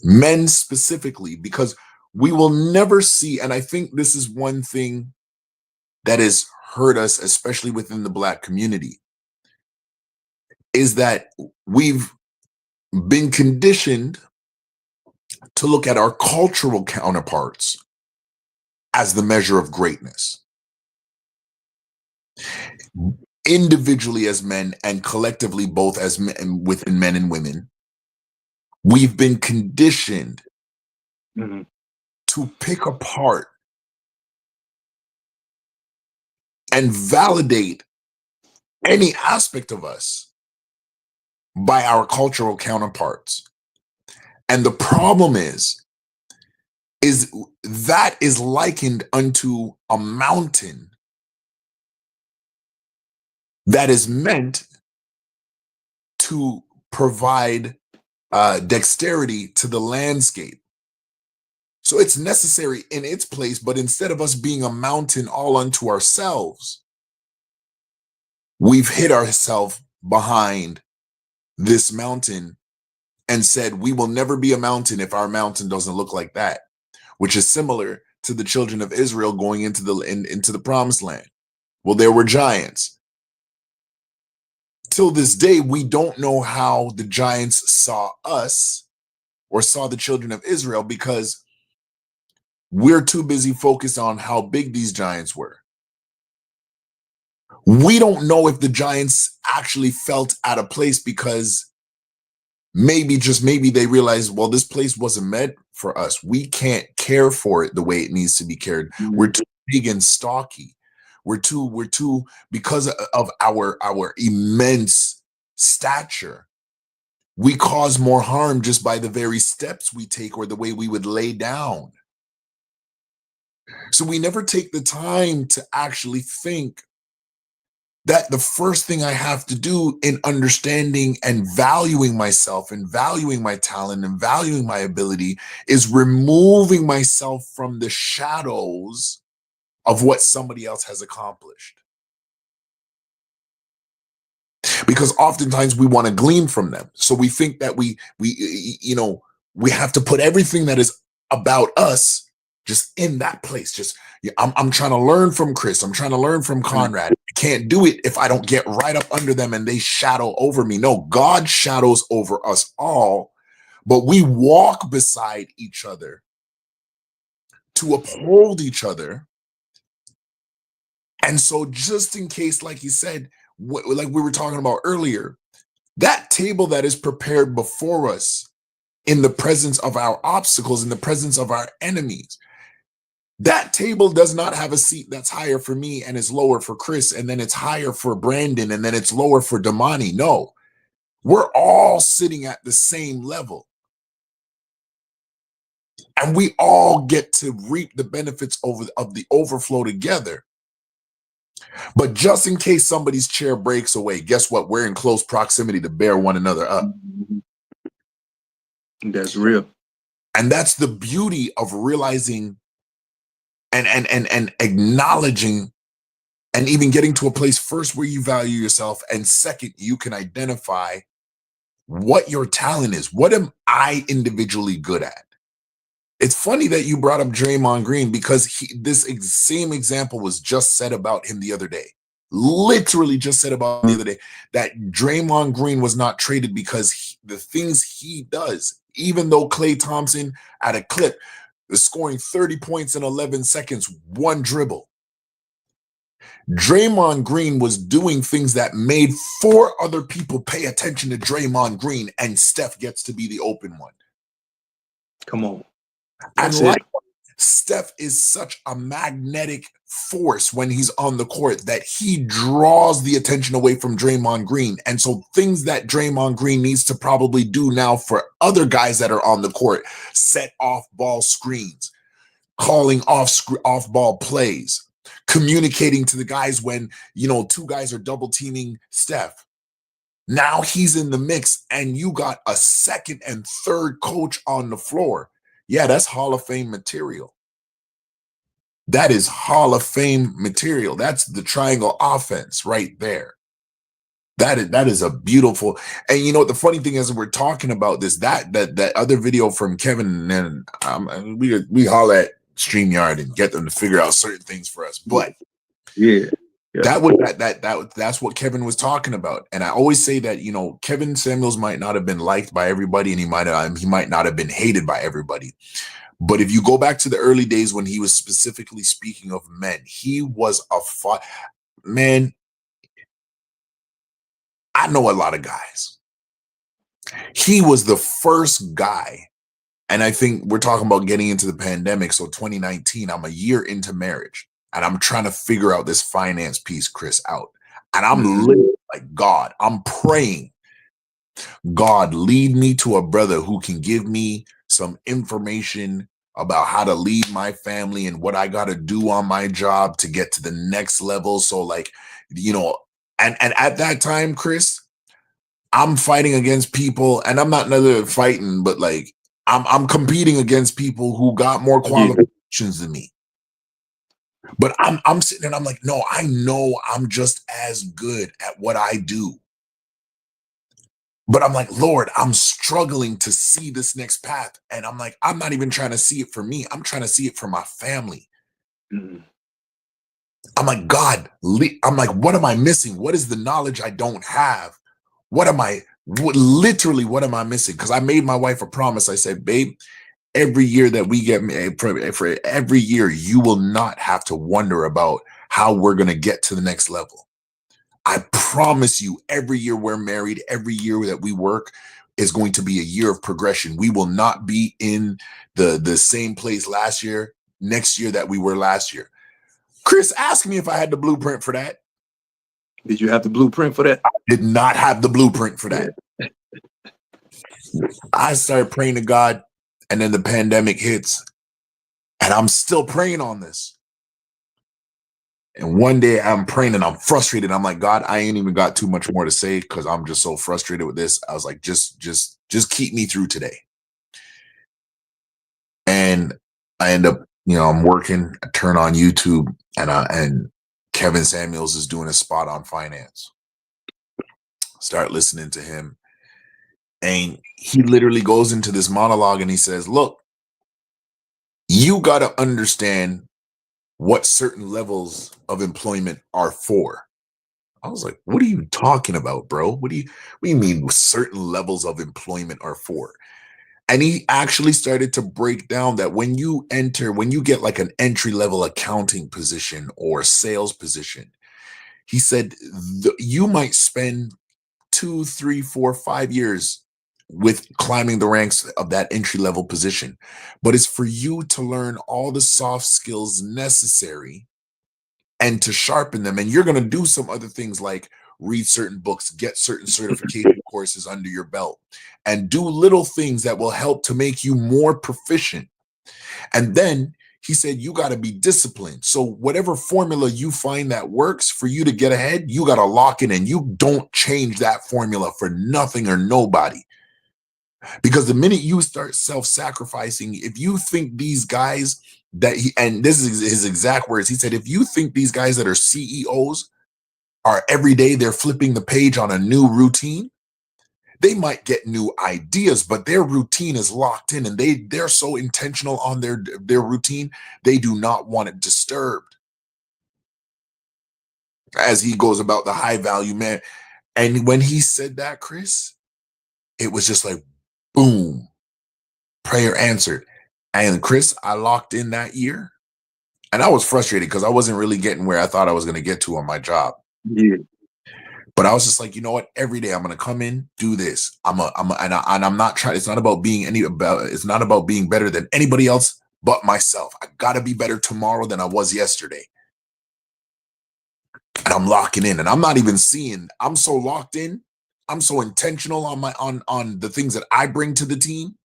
men specifically, because we will never see, and I think this is one thing that has hurt us, especially within the Black community, is that we've been conditioned to look at our cultural counterparts as the measure of greatness. Individually as men and collectively both as men, within men and women, we've been conditioned to pick apart and validate any aspect of us by our cultural counterparts. And the problem is that is likened unto a mountain that is meant to provide dexterity to the landscape. So it's necessary in its place, but instead of us being a mountain all unto ourselves, we've hid ourselves behind this mountain and said, we will never be a mountain if our mountain doesn't look like that, which is similar to the children of Israel going into the promised land. Well, there were giants. Till this day, we don't know how the giants saw us or saw the children of Israel, because we're too busy focused on how big these giants were. We don't know if the giants actually felt out of place because maybe, just maybe, they realized, well, this place wasn't meant for us. We can't care for it the way it needs to be cared. We're too big and stocky. We're too, because of our immense stature, we cause more harm just by the very steps we take or the way we would lay down. So we never take the time to actually think that the first thing I have to do in understanding and valuing myself and valuing my talent and valuing my ability is removing myself from the shadows of what somebody else has accomplished. Because oftentimes we want to glean from them. So we think that we have to put everything that is about us just in that place. Just I'm trying to learn from Chris. I'm trying to learn from Conrad. I can't do it if I don't get right up under them and they shadow over me. No, God shadows over us all, but we walk beside each other to uphold each other. And so just in case, like you said, like we were talking about earlier, that table that is prepared before us in the presence of our obstacles, in the presence of our enemies, that table does not have a seat that's higher for me and is lower for Chris, and then it's higher for Brandon, and then it's lower for Damani. No, we're all sitting at the same level. And we all get to reap the benefits of the overflow together. But just in case somebody's chair breaks away, guess what? We're in close proximity to bear one another up. That's real. And that's the beauty of realizing and acknowledging and even getting to a place first where you value yourself, and second, you can identify what your talent is. What am I individually good at? It's funny that you brought up Draymond Green, because this same example was just said about him the other day. Literally just said about the other day that Draymond Green was not traded because the things he does, even though Klay Thompson at a clip is scoring 30 points in 11 seconds, one dribble. Draymond Green was doing things that made 4 other people pay attention to Draymond Green, and Steph gets to be the open one. Come on. And likewise, Steph is such a magnetic force when he's on the court that he draws the attention away from Draymond Green. And so things that Draymond Green needs to probably do now for other guys that are on the court, set off ball screens, calling off ball plays, communicating to the guys when, 2 guys are double teaming Steph. Now he's in the mix, and you got a second and third coach on the floor. Yeah, that's Hall of Fame material. That is Hall of Fame material. That's the triangle offense right there. That is a beautiful. And you know what the funny thing is, we're talking about this, that other video from Kevin, and we holler at StreamYard and get them to figure out certain things for us. But yeah. That's what Kevin was talking about. And I always say that, Kevin Samuels might not have been liked by everybody, and he might not have been hated by everybody. But if you go back to the early days when he was specifically speaking of men, he was man. I know a lot of guys. He was the first guy. And I think we're talking about getting into the pandemic. So 2019, I'm a year into marriage, and I'm trying to figure out this finance piece, Chris, out. And I'm living like God. I'm praying, God, lead me to a brother who can give me some information about how to lead my family and what I got to do on my job to get to the next level. So and at that time, Chris, I'm fighting against people, and I'm not fighting, but I'm competing against people who got more qualifications than me. But I'm sitting there and I'm like, no, I know I'm just as good at what I do. But I'm like, Lord, I'm struggling to see this next path. And I'm like, I'm not even trying to see it for me. I'm trying to see it for my family. I'm like, God, what am I missing? What is the knowledge I don't have? What am I missing? Because I made my wife a promise. I said, babe, every year that we get married, for every year, you will not have to wonder about how we're going to get to the next level. I promise you, every year we're married, every year that we work is going to be a year of progression. We will not be in the same place next year that we were last year. Chris asked me if I had the blueprint for that. Did you have the blueprint for that? I did not have the blueprint for that. I started praying to God, and then the pandemic hits, and I'm still praying on this. And one day I'm praying and I'm frustrated. I'm like, God, I ain't even got too much more to say because I'm just so frustrated with this. I was like, just keep me through today. And I end up, I'm working, I turn on YouTube and Kevin Samuels is doing a spot on finance. Start listening to him. And he literally goes into this monologue and he says, look, you got to understand what certain levels of employment are for. I was like, what are you talking about, bro? What do you mean certain levels of employment are for? And he actually started to break down that when you get like an entry level accounting position or sales position, he said you might spend 2, 3, 4, 5 years with climbing the ranks of that entry level position, but it's for you to learn all the soft skills necessary and to sharpen them. And you're going to do some other things like read certain books, get certain certification courses under your belt, and do little things that will help to make you more proficient. And then he said, you got to be disciplined. So whatever formula you find that works for you to get ahead, you got to lock in and you don't change that formula for nothing or nobody. Because the minute you start self-sacrificing, if you think these guys and this is his exact words, he said, if you think these guys that are CEOs are every day they're flipping the page on a new routine, they might get new ideas, but their routine is locked in and they're so intentional on their routine, they do not want it disturbed. As he goes about the high value man. And when he said that, Chris, it was just like, boom, prayer answered. And Chris, I locked in that year and I was frustrated because I wasn't really getting where I thought I was going to get to on my job. Yeah. But I was just like, you know what? Every day I'm going to come in, do this. And I'm not trying. It's not about being it's not about being better than anybody else but myself. I got to be better tomorrow than I was yesterday. And I'm locking in and I'm not even seeing, I'm so locked in. I'm so intentional on the things that I bring to the team.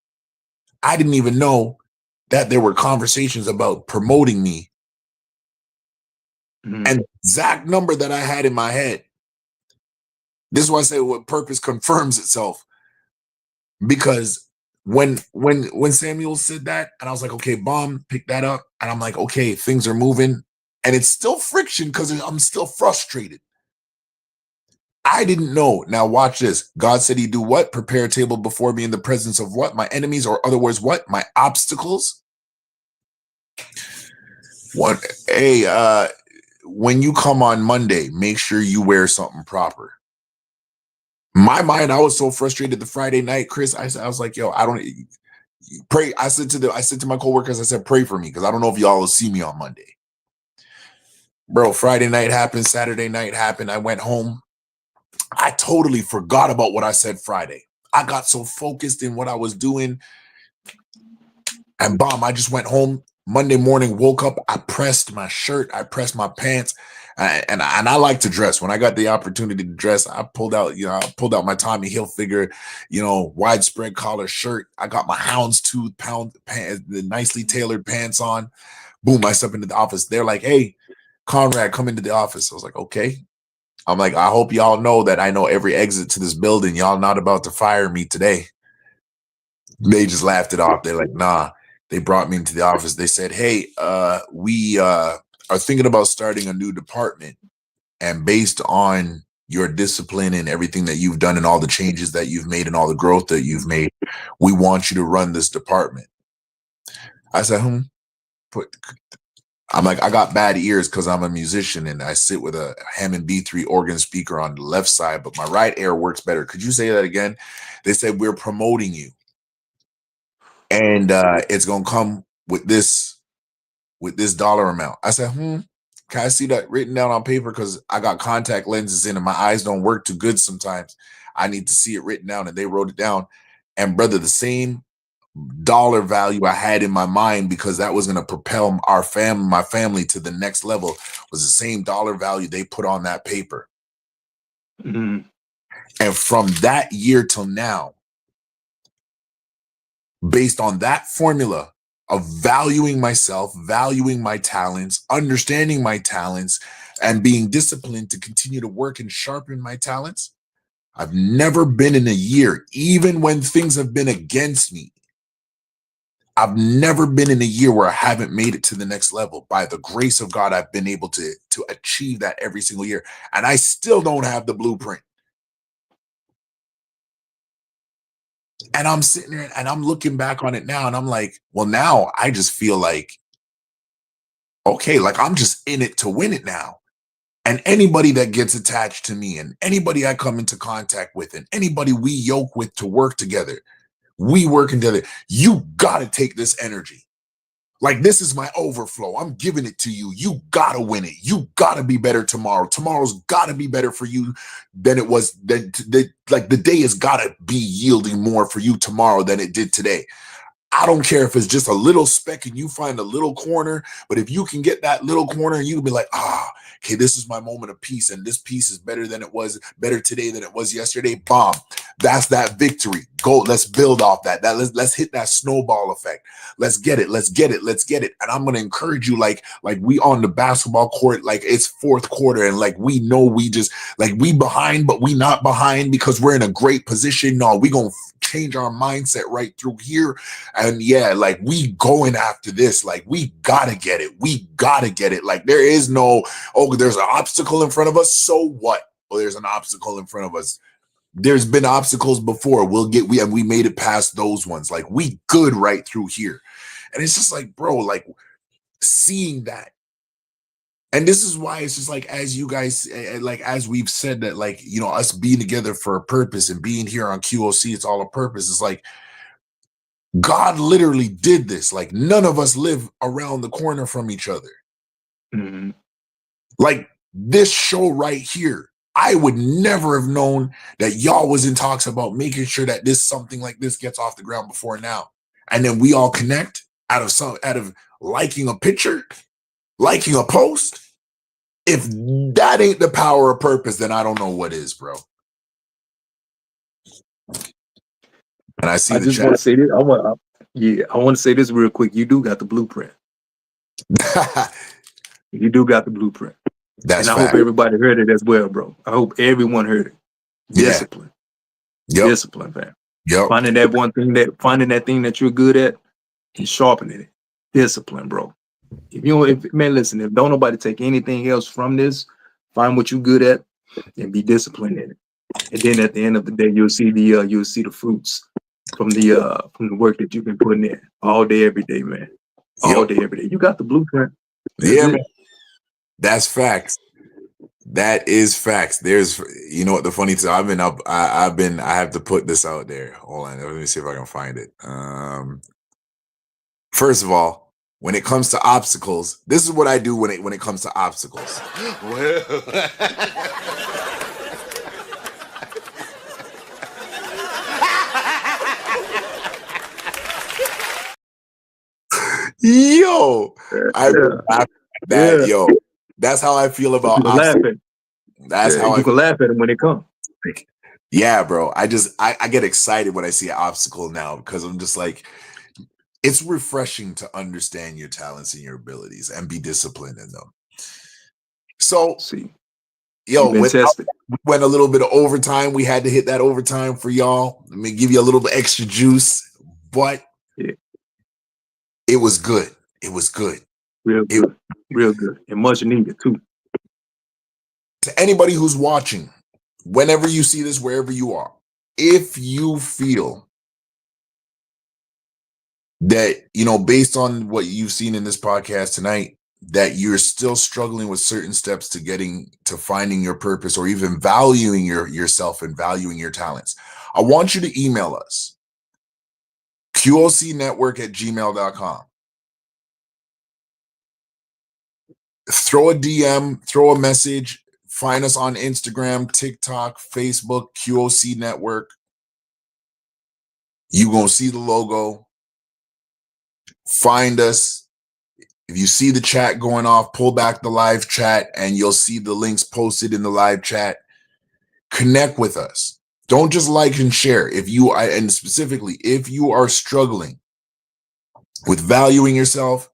I didn't even know that there were conversations about promoting me. Mhm. And the exact number that I had in my head. This is why I say what purpose confirms itself. Because when Samuel said that, and I was like, okay, bomb, pick that up. And I'm like, okay, things are moving. And it's still friction because I'm still frustrated. I didn't know. Now watch this. God said he'd do what? Prepare a table before me in the presence of what? My enemies, or other words, what? My obstacles. What? Hey, when you come on Monday, make sure you wear something proper. My mind, I was so frustrated the Friday night, Chris. I was like, yo, I don't pray. I said to my coworkers, I said, pray for me because I don't know if y'all will see me on Monday. Bro, Friday night happened, Saturday night happened. I went home. I totally forgot about what I said Friday. I got so focused in what I was doing. And bomb, I just went home. Monday morning, woke up, I pressed my shirt, I pressed my pants, and I like to dress. When I got the opportunity to dress, I pulled out my Tommy Hilfiger, widespread collar shirt. I got my houndstooth pants, the nicely tailored pants on. Boom, I step into the office. They're like, hey, Conrad, come into the office. I was like, okay. I'm like, I hope y'all know that I know every exit to this building. Y'all not about to fire me today. They just laughed it off. They're like, nah. They brought me into the office. They said, hey, we are thinking about starting a new department. And based on your discipline and everything that you've done and all the changes that you've made and all the growth that you've made, we want you to run this department. I said, I'm like, I got bad ears because I'm a musician and I sit with a Hammond B3 organ speaker on the left side, but my right ear works better. Could you say that again? They said, we're promoting you. And it's going to come with this dollar amount. I said, can I see that written down on paper? Because I got contact lenses in and my eyes don't work too good sometimes. I need to see it written down. And they wrote it down. And brother, the same dollar value I had in my mind, because that was going to propel my family to the next level, was the same dollar value they put on that paper. Mhm. And from that year till now, based on that formula of valuing myself, valuing my talents, understanding my talents, and being disciplined to continue to work and sharpen my talents. I've never been in a year, even when things have been against me, I've never been in a year where I haven't made it to the next level. By the grace of God, I've been able to achieve that every single year. And I still don't have the blueprint. And I'm sitting there and I'm looking back on it now and I'm like, well, now I just feel like, okay, like I'm just in it to win it now. And anybody that gets attached to me and anybody I come into contact with and anybody we yoke with to work together, we working together, you got to take this energy. Like, this is my overflow. I'm giving it to you. You got to win it. You got to be better tomorrow. Tomorrow's got to be better for you than it was. Like, the day has got to be yielding more for you tomorrow than it did today. I don't care if it's just a little speck and you find a little corner, but if you can get that little corner and you can be like, okay, this is my moment of peace, and this peace is better today than it was yesterday. Bomb. That's that victory. Go. Let's build off that. Let's hit that snowball effect. Let's get it. Let's get it. Let's get it. And I'm gonna encourage you, like we on the basketball court, like it's fourth quarter, and like we know we just like we behind, but we not behind because we're in a great position. No, we gonna change our mindset right through here. And yeah, like we going after this, like we gotta get it. We gotta get it. Like there is no, there's an obstacle in front of us. So what? Well, there's an obstacle in front of us. There's been obstacles before. We made it past those ones. Like we good right through here. And it's just like, bro, like seeing that. And this is why it's just like, as you guys, like, as we've said that, like, you know, us being together for a purpose and being here on QOC, it's all a purpose. It's like, God literally did this. Like none of us live around the corner from each other. Mm-hmm. Like this show right here, I would never have known that y'all was in talks about making sure that something like this gets off the ground before now. And then we all connect out of liking a picture, liking a post. If that ain't the power of purpose, then I don't know what is, bro. And I see I just want to say this. I want to say this real quick. You do got the blueprint. You do got the blueprint. That's and I hope everybody heard it as well, bro. I hope everyone heard it. Discipline. Yeah. Yep. Discipline, fam. Yep. Finding that thing that you're good at and sharpening it. Discipline, bro. If don't nobody take anything else from this, find what you're good at and be disciplined in it. And then at the end of the day, you'll see the fruits from the work that you've been putting in all day, every day, man. All day, every day. You got the blueprint. Man. That's facts. That is facts. There's, you know what the funny thing, I have to put this out there. Hold on, let me see if I can find it. First of all, when it comes to obstacles, this is what I do when it comes to obstacles. Yo, yo, that's how I feel about obstacles. That's how you can laugh at it when it comes. Yeah, bro. I get excited when I see an obstacle now because I'm just like, it's refreshing to understand your talents and your abilities and be disciplined in them. So, yo, we went a little bit of overtime. We had to hit that overtime for y'all. Let me give you a little bit extra juice, but it was good. It was good. Real good. Real good. And much needed too. To anybody who's watching, whenever you see this, wherever you are, if you feel that, you know, based on what you've seen in this podcast tonight, that you're still struggling with certain steps to finding your purpose or even valuing yourself and valuing your talents, I want you to email us, QOCnetwork@gmail.com. Throw a DM, throw a message, find us on Instagram, TikTok, Facebook, QOC Network. You're going to see the logo. Find us. If you see the chat going off, pull back the live chat and you'll see the links posted in the live chat. Connect with us. Don't just like and share. And specifically, if you are struggling with valuing yourself,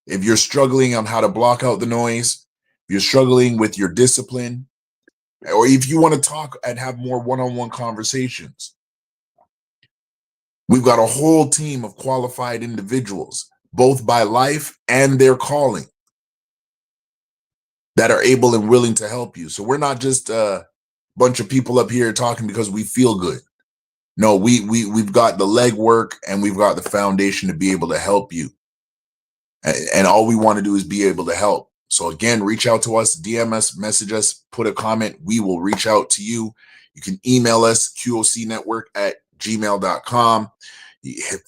if you're struggling on how to block out the noise, if you're struggling with your discipline, or if you want to talk and have more one-on-one conversations, we've got a whole team of qualified individuals, both by life and their calling, that are able and willing to help you. So we're not just a bunch of people up here talking because we feel good. No, we've got the legwork and we've got the foundation to be able to help you. And all we want to do is be able to help. So again, reach out to us, DM us, message us, put a comment. We will reach out to you. You can email us, qocnetwork@gmail.com.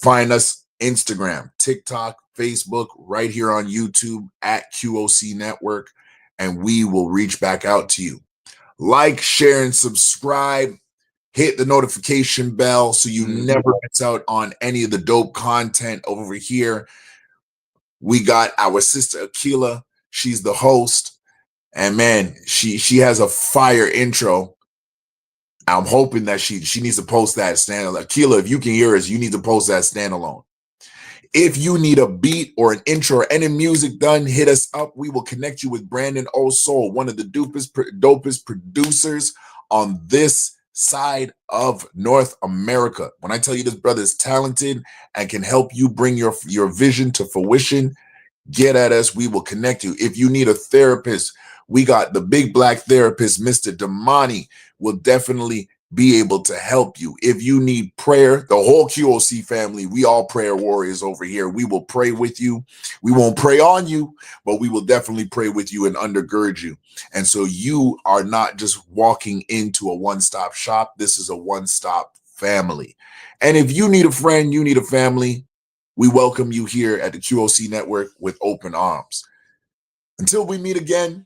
Find us Instagram, TikTok, Facebook, right here on YouTube @QOC Network, and we will reach back out to you. Like, share, and subscribe. Hit the notification bell so you never miss out on any of the dope content over here. We got our sister Akila. She's the host. And man, she has a fire intro. I'm hoping that she needs to post that standalone. Akila, if you can hear us, you need to post that standalone. If you need a beat or an intro or any music done, hit us up. We will connect you with Brandon O'Soul, one of the dopest producers on this side of North America. When I tell you this brother is talented and can help you bring your vision to fruition, get at us. We will connect you. If you need a therapist, we got the big black therapist, Mr. Damani, will definitely be able to help you. If you need prayer, the whole QOC family, we all prayer warriors over here. We will pray with you. We won't pray on you, but we will definitely pray with you and undergird you. And so you are not just walking into a one-stop shop. This is a one-stop family. And if you need a friend, you need a family, we welcome you here at the QOC Network with open arms. Until we meet again,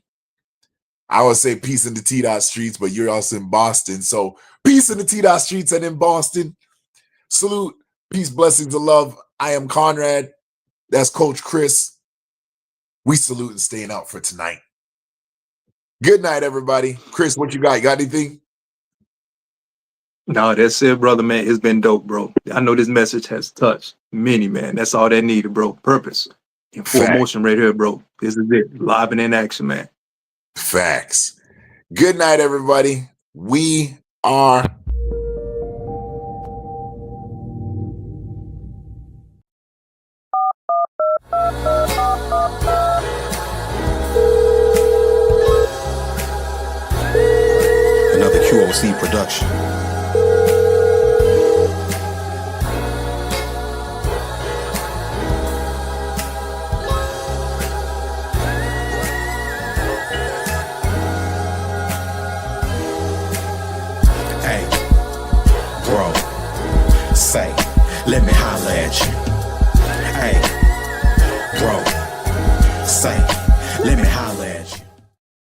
I would say peace in the T-Dot streets, but you're also in Boston. So peace in the T-Dot streets and in Boston. Salute, peace, blessings, and love. I am Conrad. That's Coach Chris. We salute and staying out for tonight. Good night, everybody. Chris, what you got? You got anything? No, that's it, brother, man. It's been dope, bro. I know this message has touched many, man. That's all that needed, bro. Purpose. In full motion right here, bro. This is it. Live and in action, man. Facts. Good night, everybody. We are Another QOC production. Hey, bro, say, let me holler at you. Hey, bro, say, let me holler at you.